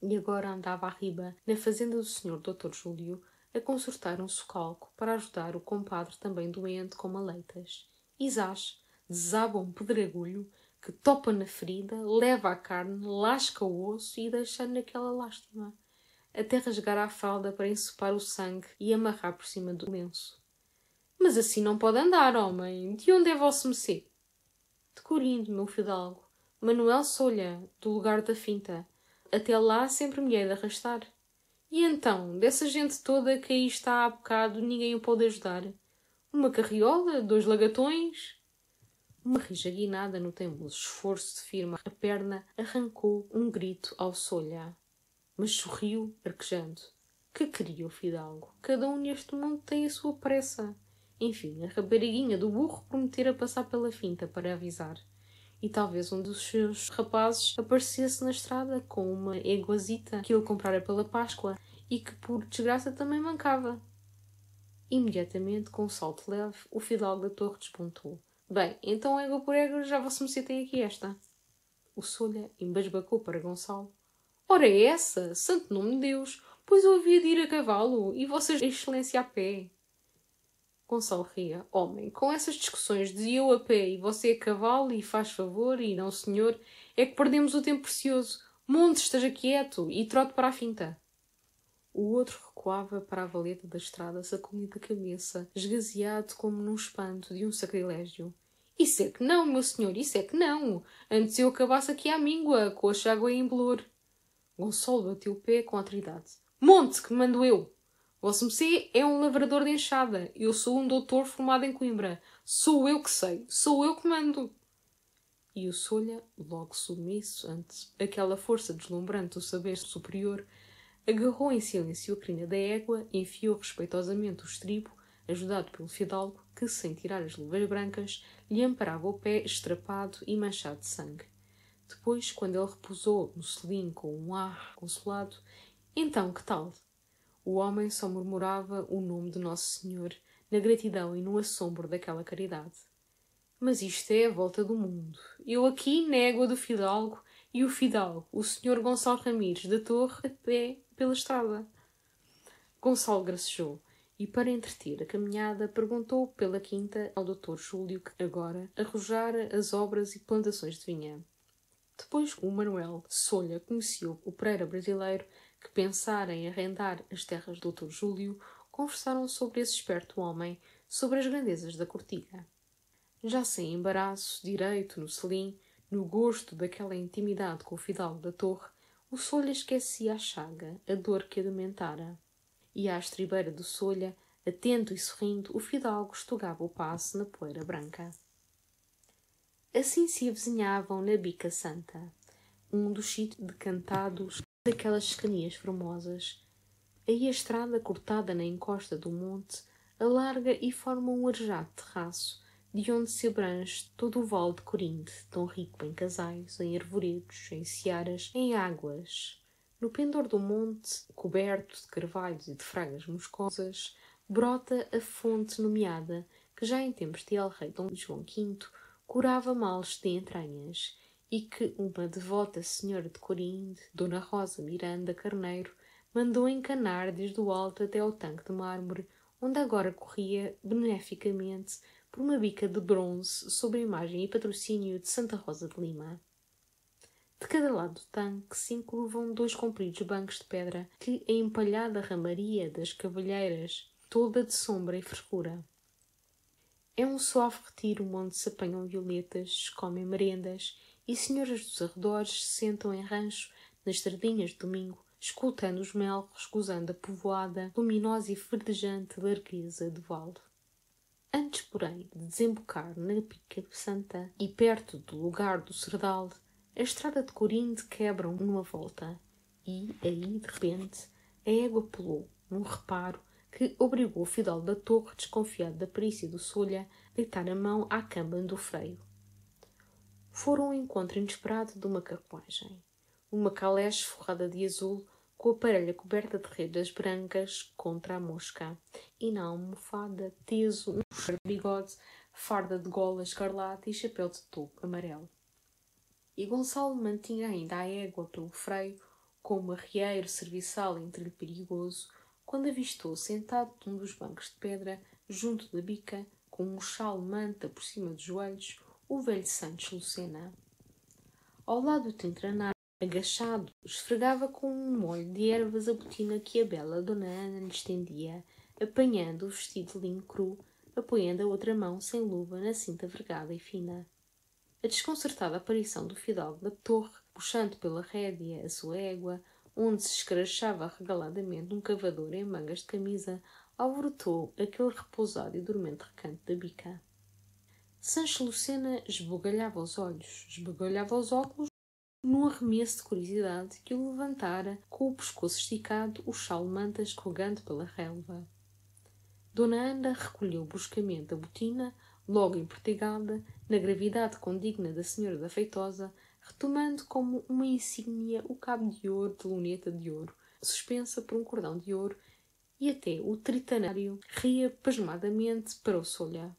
E agora andava arriba, na fazenda do senhor Dr. Júlio, a consertar um socalco para ajudar o compadre também doente com maleitas. E zás, desaba um pedregulho que topa na ferida, leva a carne, lasca o osso e deixa naquela lástima, até rasgar a fralda para ensopar o sangue e amarrar por cima do lenço. — Mas assim não pode andar, homem. De onde é vosso mercê? — De Corinde, meu fidalgo. Manuel Solha, do lugar da Finta. Até lá sempre me hei de arrastar. — E então, dessa gente toda que aí está há bocado, ninguém o pode ajudar? Uma carriola? 2 lagatões? Uma rija guinada no teimoso esforço de firma a perna arrancou um grito ao Solha. Mas sorriu, arquejando. Que queria o fidalgo? Cada um neste mundo tem a sua pressa. Enfim, a rapariguinha do burro prometera passar pela Finta para avisar. E talvez um dos seus rapazes aparecesse na estrada com uma eguazita que ele comprara pela Páscoa e que, por desgraça, também mancava. Imediatamente, com um salto leve, o fidalgo da torre despontou. — Bem, então, égua por égua, já vosso mercê tem aqui esta. O Solha embasbacou para Gonçalo. — Ora é essa? Santo nome de Deus! Pois eu havia de ir a cavalo e vossa excelência a pé. Gonçalo ria. — Homem, com essas discussões de eu a pé e você a cavalo e faz favor e não senhor, é que perdemos o tempo precioso. Monte, esteja quieto e trote para a Finta. O outro recuava para a valeta da estrada, sacudindo a cabeça, esgazeado como num espanto de um sacrilégio. — Isso é que não, meu senhor, isso é que não! Antes eu acabasse aqui à míngua, com a chágua em bolor. Gonçalo bateu o pé com autoridade. — Monte, que mando eu! Vosso mercê é um lavrador de enxada. Eu sou um doutor formado em Coimbra. Sou eu que sei. Sou eu que mando. E o Solha, logo submisso ante aquela força deslumbrante do saber superior, agarrou em silêncio a crina da égua e enfiou respeitosamente o estribo, ajudado pelo fidalgo, que, sem tirar as luvas brancas, lhe amparava o pé estrapado e manchado de sangue. Depois, quando ele repousou no selim com um ar consolado, — Então, que tal? O homem só murmurava o nome de Nosso Senhor, na gratidão e no assombro daquela caridade. — Mas isto é a volta do mundo. Eu aqui na égua do fidalgo e o fidalgo, o senhor Gonçalo Ramires, da Torre, a pé pela estrada. Gonçalo gracejou e, para entreter a caminhada, perguntou pela quinta ao Dr. Júlio, que agora arrojara as obras e plantações de vinha. Depois o Manuel Solha conheceu o Pereira brasileiro, que pensara em arrendar as terras do Dr. Júlio, conversaram sobre esse esperto homem, sobre as grandezas da Cortiga. Já sem embaraço, direito no selim, no gosto daquela intimidade com o fidalgo da torre, o Solha esquecia a chaga, a dor que a dementara. E à estribeira do Solha, atento e sorrindo, o fidalgo estugava o passo na poeira branca. Assim se avizinhavam na Bica Santa, um dos sítios decantados daquelas escanias formosas. Aí a estrada, cortada na encosta do monte, alarga e forma um arejado terraço, de onde se abrange todo o vale de Corinde, tão rico em casais, em arvoredos, em searas, em águas. No pendor do monte, coberto de carvalhos e de fragas moscosas, brota a fonte nomeada, que já em tempos de el-rei Dom João V curava males de entranhas, e que uma devota senhora de Corinde, Dona Rosa Miranda Carneiro, mandou encanar desde o alto até ao tanque de mármore, onde agora corria beneficamente por uma bica de bronze sob a imagem e patrocínio de Santa Rosa de Lima. De cada lado do tanque se incluvam 2 compridos bancos de pedra que a empalhada ramaria das cavalheiras, toda de sombra e frescura. É um suave retiro onde se apanham violetas, se comem merendas e senhoras dos arredores se sentam em rancho nas tardinhas de domingo, escutando os melros, gozando a povoada, luminosa e verdejante largueza do vale. Antes, porém, de desembocar na Bica Santa e perto do lugar do Serdal, a estrada de Corinde quebra numa volta e, aí, de repente, a égua pulou, num reparo que obrigou o fidalgo da torre, desconfiado da perícia do Solha, a deitar a mão à camba do freio. Foram ao encontro inesperado de uma carruagem. Uma caleche forrada de azul, com a parelha coberta de redas brancas contra a mosca, e na almofada teso um cheiro de bigode, farda de gola escarlate e chapéu de toco amarelo. E Gonçalo mantinha ainda a égua pelo freio, como arrieiro serviçal entre-lhe perigoso, quando avistou, sentado num dos bancos de pedra, junto da bica, com um chale manta por cima dos joelhos, o velho Santos Lucena. Ao lado do trintraná, agachado, esfregava com um molho de ervas a botina que a bela Dona Ana lhe estendia, apanhando o vestido de linho cru, apoiando a outra mão sem luva na cinta vergada e fina. A desconcertada aparição do fidalgo da torre, puxando pela rédea a sua égua, onde se escrachava regaladamente um cavador em mangas de camisa, alvorotou aquele repousado e dormente recanto da bica. Sancho Lucena esbugalhava os olhos, esbugalhava os óculos, num arremesso de curiosidade que o levantara, com o pescoço esticado, o chale manta escorregando pela relva. Dona Ana recolheu bruscamente a botina, logo empertigada, na gravidade condigna da senhora da Feitosa, retomando como uma insígnia o cabo de ouro de luneta de ouro, suspensa por um cordão de ouro, e até o tritanário ria pasmadamente para o Solha.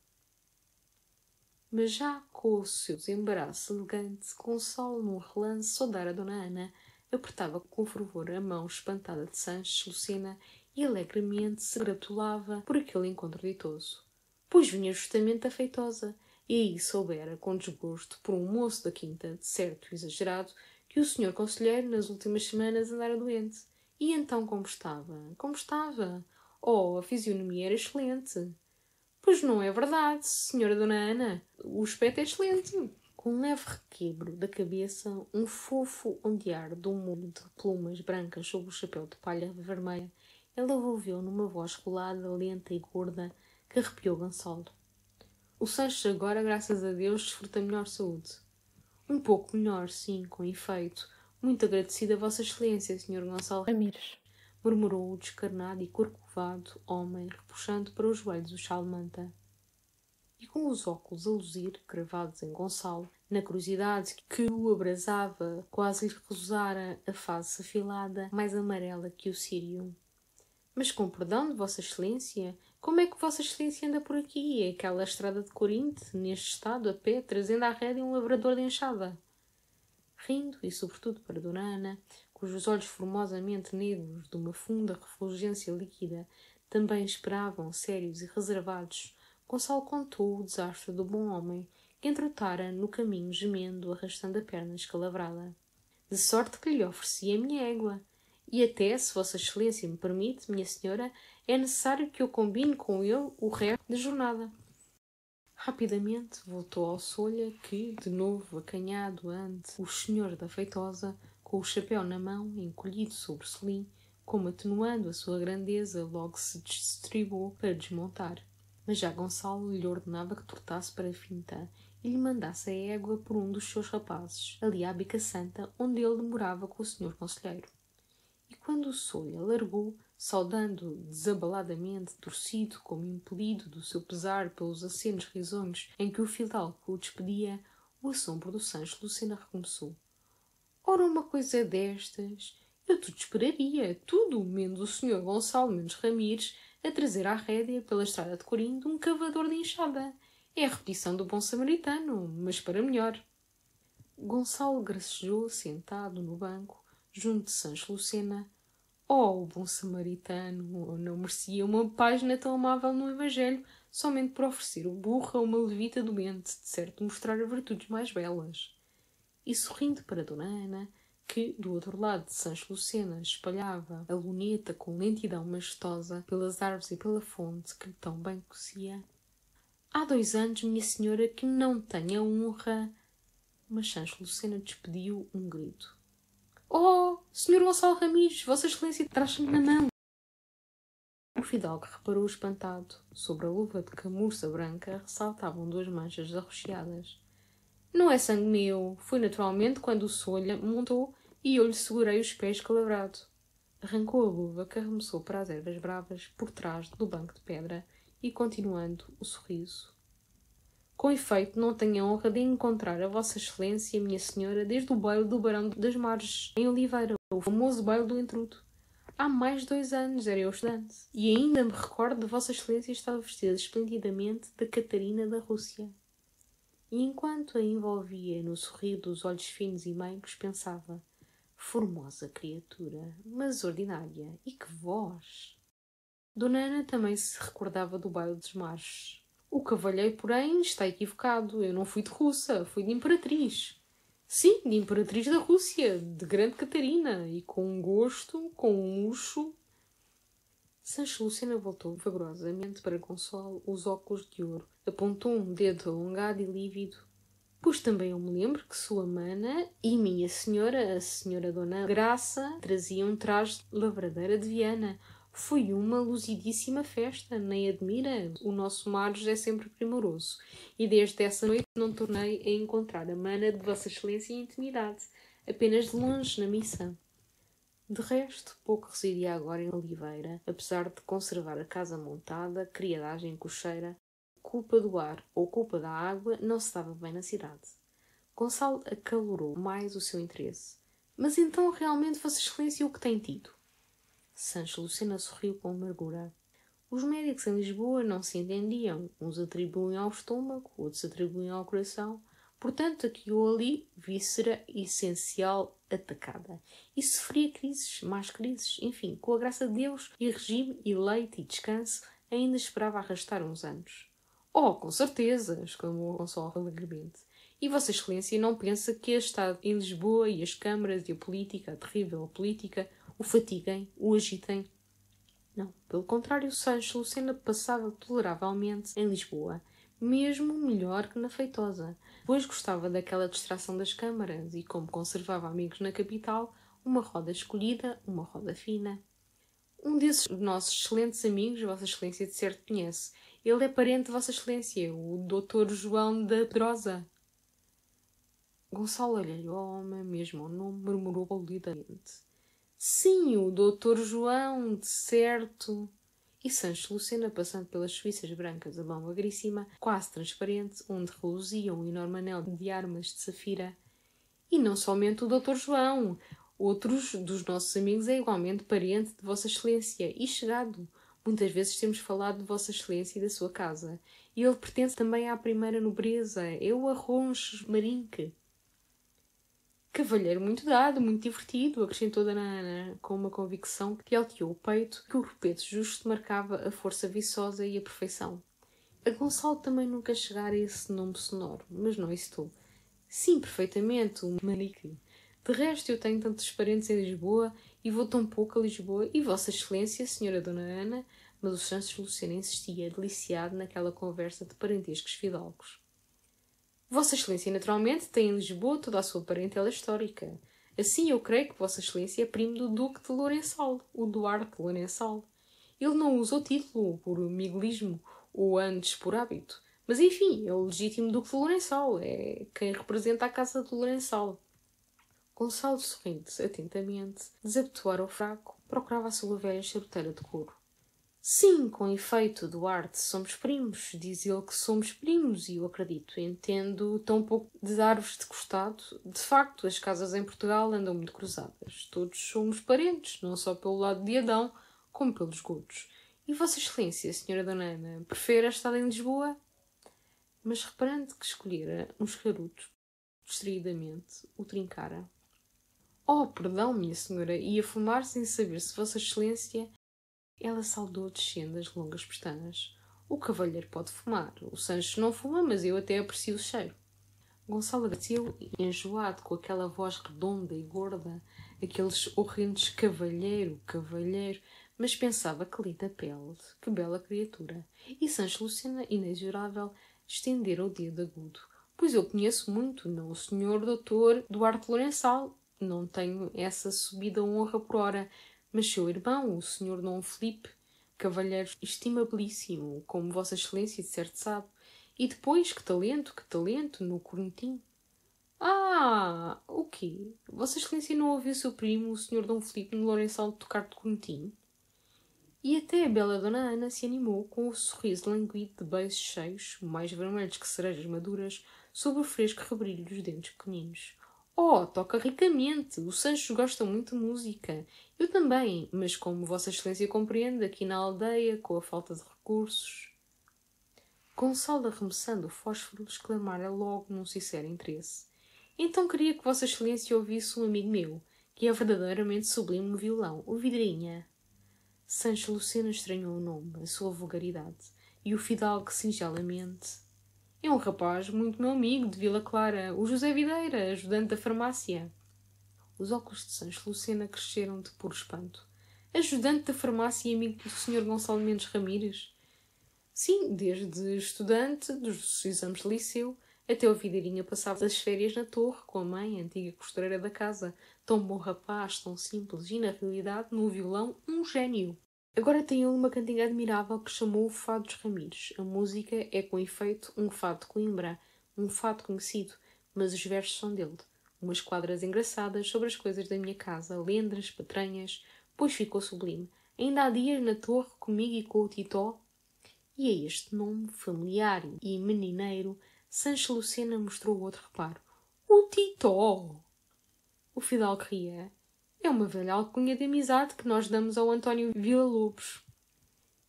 Mas já com o seu desembaraço elegante, Gonçalo, num relance, saudara a Dona Ana, apertava com fervor a mão espantada de Sancho Lucena e alegremente se gratulava por aquele encontro ditoso. Pois vinha justamente a Feitosa, e aí soubera, com desgosto, por um moço da quinta, de certo exagerado, que o senhor conselheiro nas últimas semanas andara doente. E então como estava? Como estava? Oh, a fisionomia era excelente. Pois não é verdade, senhora Dona Ana. O aspecto é excelente. Com um leve requebro da cabeça, um fofo ondear de um molho de plumas brancas sobre o chapéu de palha vermelha, ela volveu numa voz rolada, lenta e gorda, que arrepiou Gonçalo. O Sancho agora, graças a Deus, desfruta melhor saúde. Um pouco melhor, sim, com efeito. Muito agradecida a Vossa Excelência, Sr. Gonçalo Ramires, murmurou o descarnado e corcovado homem, repuxando para os joelhos o chale manta. E com os óculos a luzir, cravados em Gonçalo, na curiosidade que o abrasava, quase lhe recusara a face afilada, mais amarela que o sírio. Mas com perdão de Vossa Excelência, como é que Vossa Excelência anda por aqui? É aquela estrada de Corinte, neste estado, a pé, trazendo à rédea um lavrador de enxada? Rindo, e sobretudo para Dona Ana, cujos olhos formosamente negros de uma funda refulgência líquida também esperavam, sérios e reservados, Gonçalo contou o desastre do bom homem, que entrotara no caminho gemendo, arrastando a perna escalavrada. De sorte que lhe ofereci a minha égua. E até, se Vossa Excelência me permite, minha senhora, é necessário que eu combine com ele o resto da jornada. Rapidamente voltou ao Solha, que, de novo acanhado ante o senhor da Feitosa, com o chapéu na mão, encolhido sobre o selim, como atenuando a sua grandeza, logo se distribui para desmontar. Mas já Gonçalo lhe ordenava que tortasse para a finta e lhe mandasse a égua por um dos seus rapazes, ali à Bica Santa, onde ele morava com o senhor conselheiro. E quando o Soia largou, saudando desabaladamente, torcido como impelido do seu pesar pelos acenos risonhos em que o fidalgo o despedia, o assombro do Sancho Lucena recomeçou. Ora, uma coisa destas, eu tudo esperaria, tudo, menos o senhor Gonçalo Mendes Ramires, a trazer à rédea pela estrada de Corim um cavador de enxada. É a repetição do bom samaritano, mas para melhor. Gonçalo gracejou sentado no banco, junto de Sancho Lucena. Oh, o bom samaritano não merecia uma página tão amável no Evangelho somente por oferecer o burro a uma levita doente, de certo mostrar virtudes mais belas. E sorrindo para Dona Ana, que, do outro lado de Sancho Lucena, espalhava a luneta com lentidão majestosa pelas árvores e pela fonte que tão bem conhecia. Há 2 anos, minha senhora, que não tenho a honra... Mas Sancho Lucena despediu um grito. Oh, senhor Gonçalo Ramires, Vossa Excelência traz-me na mão. O fidalgo reparou espantado. Sobre a luva de camurça branca ressaltavam 2 manchas arroxeadas. Não é sangue meu. Foi naturalmente quando o Solha montou e eu lhe segurei os pés calabrado. Arrancou a luva que arremessou para as ervas bravas por trás do banco de pedra e, continuando o sorriso. Com efeito, não tenho a honra de encontrar a Vossa Excelência, minha senhora, desde o baile do Barão das Marges, em Oliveira, o famoso baile do Entrudo. Há mais de 2 anos era eu estudante, e ainda me recordo de Vossa Excelência estar vestida esplendidamente da Catarina da Rússia. E enquanto a envolvia no sorrir dos olhos finos e meigos, pensava: formosa criatura, mas ordinária, e que voz! Dona Ana também se recordava do baile dos Marges. O cavalheiro, porém, está equivocado. Eu não fui de russa, fui de imperatriz. Sim, de imperatriz da Rússia, de grande Catarina, e com um gosto, com um luxo. Sancho Lucena voltou vagarosamente para Gonçalo os óculos de ouro, apontou um dedo alongado e lívido. Pois também eu me lembro que sua mana e minha senhora, a senhora Dona Graça, traziam um traje de lavradeira de Viana. Foi uma lucidíssima festa, nem admira. O nosso Marges é sempre primoroso. E desde essa noite não tornei a encontrar a mana de Vossa Excelência em intimidade, apenas de longe, na missa. De resto, pouco residia agora em Oliveira, apesar de conservar a casa montada, criadagem cocheira. Culpa do ar ou culpa da água não se dava bem na cidade. Gonçalo acalorou mais o seu interesse. Mas então, realmente, Vossa Excelência, o que tem tido? Sancho Lucena sorriu com amargura. Os médicos em Lisboa não se entendiam. Uns atribuem ao estômago, outros atribuem ao coração. Portanto, aqui ou ali, víscera essencial atacada. E sofria crises, mais crises. Enfim, com a graça de Deus, e regime, e leite, e descanso, ainda esperava arrastar uns anos. Oh, com certeza! Exclamou Gonçalo alegremente. E Vossa Excelência não pensa que a Estado em Lisboa e as câmaras e a política, a terrível política, o fatiguem, o agitem? Não, pelo contrário, Sancho Lucena passava toleravelmente em Lisboa, mesmo melhor que na Feitosa, pois gostava daquela distração das câmaras e, como conservava amigos na capital, uma roda escolhida, uma roda fina. Um desses nossos excelentes amigos, Vossa Excelência de certo conhece. Ele é parente de Vossa Excelência, o Dr. João da Pedrosa. Gonçalo olhou ao homem, mesmo ao nome, murmurou polidamente. Sim, o Dr. João, de certo. E Sancho Lucena, passando pelas suíças brancas a mão magríssima, quase transparente, onde reluzia um enorme anel de armas de safira. E não somente o Dr. João. Outros dos nossos amigos é igualmente parente de Vossa Excelência e chegado. Muitas vezes temos falado de Vossa Excelência e da sua casa. E ele pertence também à primeira nobreza. É o Arronches Marinque. Cavalheiro muito dado, muito divertido, acrescentou Dona Ana, com uma convicção que alteou o peito, que o repete justo marcava a força viçosa e a perfeição. A Gonçalo também nunca chegara a esse nome sonoro, mas não hesitou. Sim, perfeitamente, o Marique. De resto, eu tenho tantos parentes em Lisboa e vou tão pouco a Lisboa, e Vossa Excelência, Senhora Dona Ana, mas o Sancho Lucena insistia, deliciado naquela conversa de parentescos fidalgos. Vossa Excelência, naturalmente, tem em Lisboa toda a sua parentela histórica. Assim eu creio que Vossa Excelência é primo do Duque de Lourençal, o Duarte de Lourençal. Ele não usa o título por miguelismo ou antes por hábito. Mas enfim, é o legítimo Duque de Lourençal, é quem representa a casa de Lourençal. Gonçalo, sorrindo atentamente, desabotoara o fraco, procurava a sua velha charuteira de couro. Sim, com efeito, Duarte, somos primos. Diz ele que somos primos e eu acredito. Entendo tão pouco de dar-vos de costado. De facto, as casas em Portugal andam muito cruzadas. Todos somos parentes, não só pelo lado de Adão, como pelos godos. E Vossa Excelência, Senhora Dona Ana, prefere estar em Lisboa? Mas reparando que escolhera uns charutos, distraidamente, o trincara. Oh, perdão, minha senhora, ia fumar sem saber se Vossa Excelência... Ela saudou descendo as longas pestanas. O cavalheiro pode fumar. O Sancho não fuma, mas eu até aprecio o cheiro. Gonçalo agradeceu, enjoado, com aquela voz redonda e gorda, aqueles horrendos cavalheiro, cavalheiro, mas pensava que linda pele, que bela criatura. E Sancho Lucena, inexorável, estendera o dedo agudo. Pois eu conheço muito, não o senhor doutor Duarte Lourençal. Não tenho essa subida honra por hora, mas seu irmão, o senhor Dom Filipe, cavalheiro estimabilíssimo, como Vossa Excelência de certo sabe. E depois, que talento, no cornetim. Ah, o quê? Vossa Excelência não ouviu seu primo, o senhor Dom Filipe, no Lourençal tocar de cornetim? E até a bela Dona Ana se animou com o sorriso languido de beijos cheios, mais vermelhos que cerejas maduras, sob o fresco rebrilho dos dentes pequeninos. Oh, toca ricamente! O Sancho gosta muito de música. Eu também, mas como Vossa Excelência compreende, aqui na aldeia, com a falta de recursos... Gonçalo, arremessando o fósforo, exclamara logo num sincero interesse. Então queria que Vossa Excelência ouvisse um amigo meu, que é verdadeiramente sublime no violão, o Vidrinha. Sancho Lucena estranhou o nome, a sua vulgaridade, e o fidalgo singelamente... É um rapaz muito meu amigo, de Vila Clara, o José Videira, ajudante da farmácia. Os óculos de Sancho Lucena cresceram de puro espanto. Ajudante da farmácia e amigo do Sr. Gonçalo Mendes Ramires? Sim, desde estudante dos exames de liceu até o Videirinha passava as férias na torre com a mãe, a antiga costureira da casa. Tão bom rapaz, tão simples e, na realidade, no violão, um gênio. Agora tem ele uma cantiga admirável que chamou o Fado dos Ramires. A música é, com efeito, um fado de Coimbra, um fado conhecido, mas os versos são dele. Umas quadras engraçadas sobre as coisas da minha casa, lendras, patranhas, pois ficou sublime. Ainda há dias na torre, comigo e com o Titó. E a este nome familiar e menineiro, Sancho Lucena mostrou outro reparo. O Titó! O fidalgo ria. É uma velha alcunha de amizade que nós damos ao António Villa-Lobos.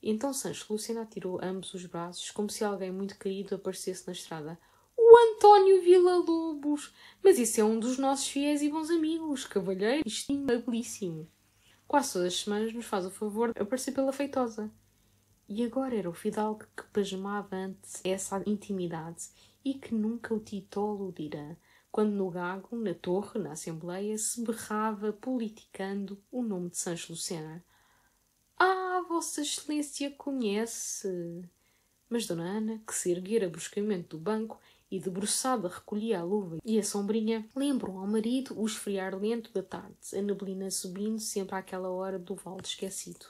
Então Sancho Lucena atirou ambos os braços, como se alguém muito querido aparecesse na estrada. O António Villa-Lobos! Mas isso é um dos nossos fiéis e bons amigos, cavalheiro estimabilíssimo. Quase todas as semanas nos faz o favor de aparecer pela Feitosa. E agora era o fidalgo que pasmava ante essa intimidade e que nunca o Titó iludira, quando no gago, na torre, na assembleia, se berrava, politicando, o nome de Sancho Lucena. Ah, Vossa Excelência conhece! Mas Dona Ana, que se erguera bruscamente do banco e debruçada recolhia a luva e a sombrinha, lembrou ao marido o esfriar lento da tarde, a neblina subindo sempre àquela hora do vale esquecido.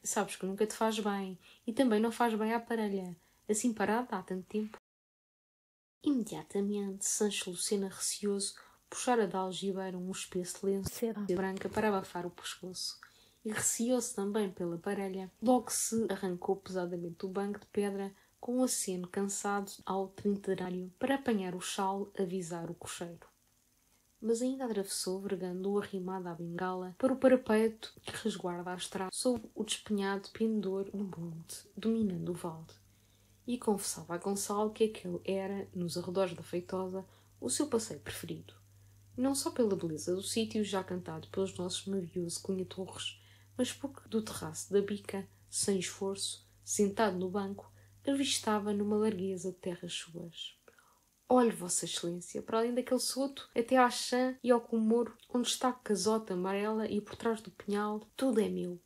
Sabes que nunca te faz bem, e também não faz bem à parelha, assim parada há tanto tempo. Imediatamente, Sancho Lucena, receoso, puxara da algibeira um espesso lenço de seda branca para abafar o pescoço, e receoso também pela parelha, logo se arrancou pesadamente do banco de pedra, com um aceno cansado ao trinterário, para apanhar o chale, avisar o cocheiro. Mas ainda atravessou, vergando-o arrimado à bengala, para o parapeito que resguarda a estrada, sob o despenhado pendor do monte, dominando o vale. E confessava a Gonçalo que aquele era, nos arredores da Feitosa, o seu passeio preferido. Não só pela beleza do sítio, já cantado pelos nossos maviosos Cunha-Torres, mas porque do terraço da bica, sem esforço, sentado no banco, avistava numa largueza de terras suas. Olhe, Vossa Excelência, para além daquele soto, até à chã e ao comoro, onde está a casota amarela e por trás do pinhal, tudo é meu.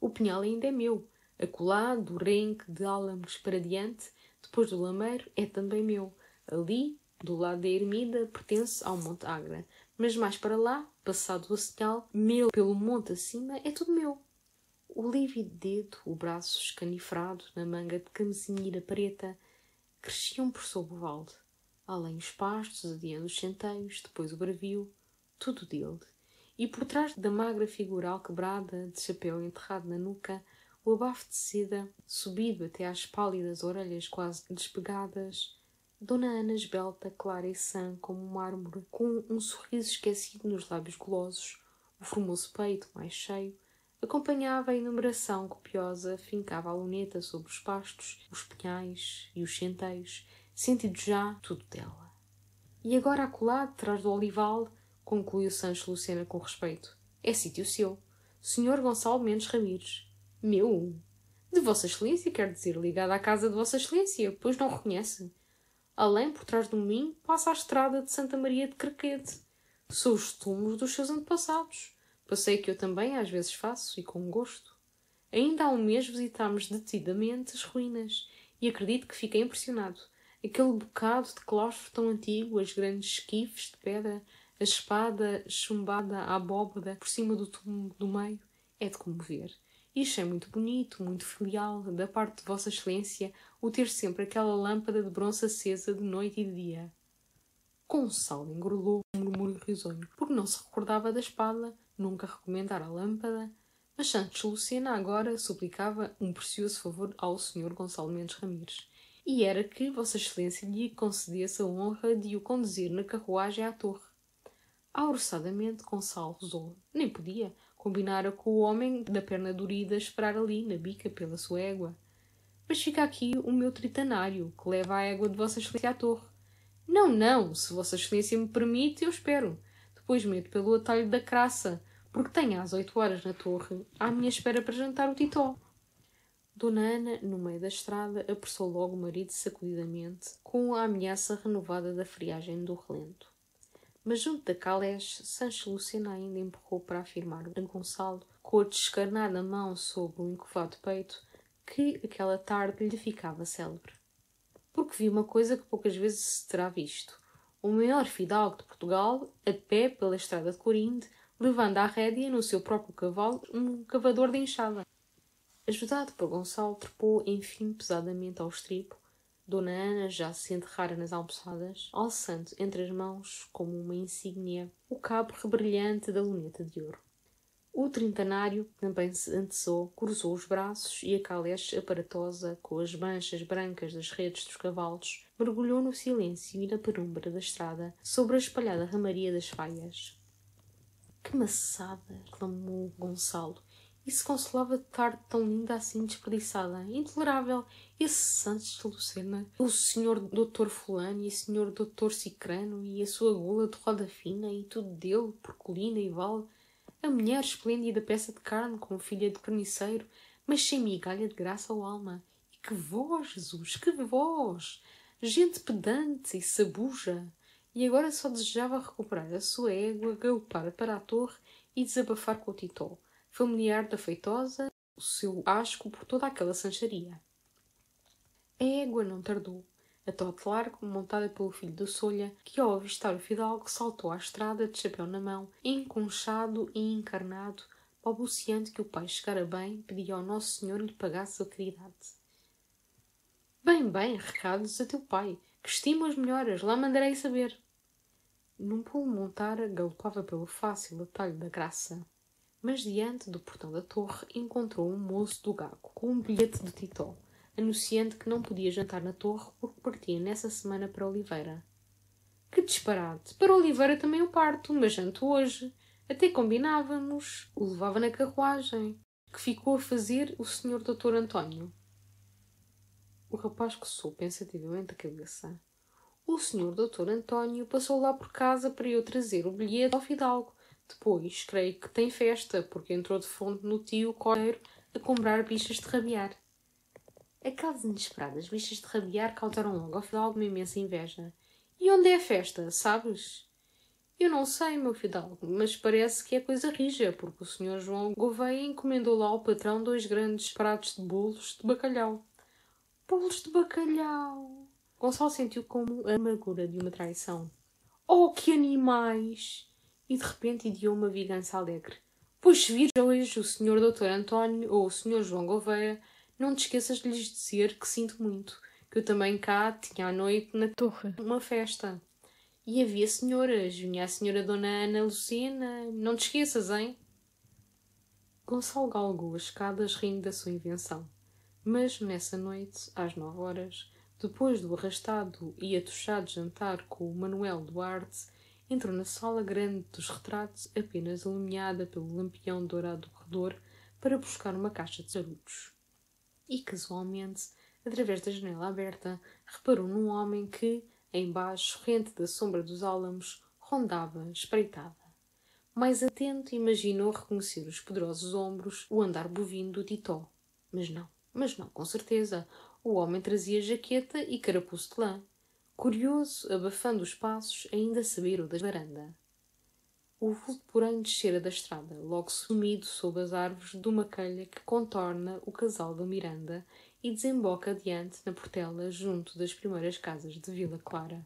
O pinhal ainda é meu. Acolá, do renque de álamos para diante, depois do lameiro, é também meu. Ali, do lado da ermida, pertence ao Monte Agra, Mas mais para lá, passado o asseñal, meu pelo monte acima, é tudo meu. O lívido dedo, o braço escanifrado na manga de camisinheira preta, cresciam por sob o valde. Além os pastos, adiante os centeios, depois o bravio, tudo dele. E por trás da magra figura alquebrada, de chapéu enterrado na nuca, o abafo de seda, subido até às pálidas orelhas quase despegadas, Dona Ana esbelta, clara e sã como um mármore, com um sorriso esquecido nos lábios golosos, o formoso peito mais cheio, acompanhava a enumeração copiosa, fincava a luneta sobre os pastos, os pinhais e os centeios, sentindo já tudo dela. E agora acolá, atrás do olival, concluiu Sancho Lucena com respeito, é sítio seu, Senhor Gonçalo Mendes Ramires. Meu? De Vossa Excelência, quer dizer, ligado à casa de Vossa Excelência, pois não reconhece. Além, por trás do moinho, passa a estrada de Santa Maria de Carquete. São os túmulos dos seus antepassados. Passeio que eu também às vezes faço, e com gosto. Ainda há um mês visitámos detidamente as ruínas, e acredito que fiquei impressionado. Aquele bocado de claustro tão antigo, as grandes esquifes de pedra, a espada chumbada à abóbada por cima do túmulo do meio, é de comover. E achei muito bonito, muito filial, da parte de Vossa Excelência, o ter sempre aquela lâmpada de bronze acesa de noite e de dia. Gonçalo engrolou um murmúrio risonho, porque não se recordava da espada, nunca recomendara a lâmpada, mas Sancho Lucena agora suplicava um precioso favor ao Sr. Gonçalo Mendes Ramires, e era que Vossa Excelência lhe concedesse a honra de o conduzir na carruagem à torre. Aurçadamente, Gonçalo rezou. Nem podia. Combinara com o homem da perna dorida esperar ali, na bica, pela sua égua. Mas fica aqui o meu tritanário, que leva a égua de Vossa Excelência à torre. Não, não, se Vossa Excelência me permite, eu espero. Depois meto pelo atalho da Craça, porque tenho às 8 horas na torre, à minha espera para jantar o titó. Dona Ana, no meio da estrada, apressou logo o marido sacudidamente, com a ameaça renovada da friagem do relento. Mas junto da caleche, Sancho Lucena ainda empurrou para afirmar a Gonçalo, com a descarnada mão sobre o encovado peito, que aquela tarde lhe ficava célebre. Porque vi uma coisa que poucas vezes se terá visto. O maior fidalgo de Portugal, a pé pela estrada de Corinde, levando à rédea no seu próprio cavalo um cavador de enxada. Ajudado por Gonçalo, trepou enfim pesadamente ao estribo. Dona Ana já se enterrara nas almoçadas, alçando entre as mãos, como uma insígnia, o cabo rebrilhante da luneta de ouro. O trintanário também se antessou, cruzou os braços e a caleche aparatosa, com as manchas brancas das redes dos cavalos, mergulhou no silêncio e na penumbra da estrada, sobre a espalhada ramaria das faias. Que maçada! Clamou Gonçalo. E se consolava de tarde tão linda assim desperdiçada, intolerável, esse Sancho Lucena, o senhor doutor fulano e o senhor doutor Cicrano e a sua gula de roda fina e tudo dele, por colina e vale, a mulher esplêndida peça de carne como filha de carniceiro, mas sem migalha de graça ou alma. E que voz, Jesus, que voz! Gente pedante e sabuja! E agora só desejava recuperar a sua égua, galopar para a torre e desabafar com o titó, familiar da feitosa, o seu asco por toda aquela sancharia. A égua não tardou. A trote largo, montada pelo filho do Solha, que ao avistar o fidalgo saltou à estrada de chapéu na mão, enconchado e encarnado, balbuciante que o pai chegara bem, pedia ao Nosso Senhor lhe pagasse a caridade. Bem, bem, recados a teu pai, que estimo as melhoras, lá mandarei saber. Num pulo montara, galopava pelo fácil atalho da graça. Mas diante do portão da torre encontrou um moço do gago, com um bilhete de titó, anunciando que não podia jantar na torre porque partia nessa semana para Oliveira. Que disparate! Para Oliveira também eu parto, mas janto hoje. Até combinávamos. O levava na carruagem. Que ficou a fazer o senhor doutor António? O rapaz coçou pensativamente a cabeça. O senhor doutor António passou lá por casa para eu trazer o bilhete ao fidalgo. Depois, creio que tem festa, porque entrou de fonte no tio Cordeiro a comprar bichas de rabiar. Aquelas inesperadas bichas de rabiar causaram logo ao fidalgo uma imensa inveja. E onde é a festa, sabes? Eu não sei, meu fidalgo, mas parece que é coisa rija, porque o senhor João Gouveia encomendou lá ao patrão 2 grandes pratos de bolos de bacalhau. Bolos de bacalhau! Gonçalo sentiu como a amargura de uma traição. Oh, que animais! e de repente ideou uma vingança alegre. Pois se vir hoje o Sr. Dr. António ou o Sr. João Gouveia, não te esqueças de lhes dizer que sinto muito, que eu também cá tinha à noite na torre uma festa. E havia senhoras, vinha a senhora Dona Ana Lucena, não te esqueças, hein? Gonçalo galgou as escadas rindo da sua invenção. Mas, nessa noite, às 9 horas, depois do arrastado e atochado jantar com o Manuel Duarte, entrou na sala grande dos retratos, apenas iluminada pelo lampião dourado do corredor, para buscar uma caixa de charutos. E, casualmente, através da janela aberta, reparou num homem que, embaixo, rente da sombra dos álamos, rondava, espreitada. Mais atento, imaginou reconhecer os poderosos ombros, o andar bovino do Titó. Mas não, com certeza. O homem trazia jaqueta e carapuço de lã. Curioso, abafando os passos, ainda se beirou da varanda. O vulto, porém, descera da estrada, logo sumido sob as árvores de uma calha que contorna o casal da Miranda e desemboca adiante na portela junto das primeiras casas de Vila Clara.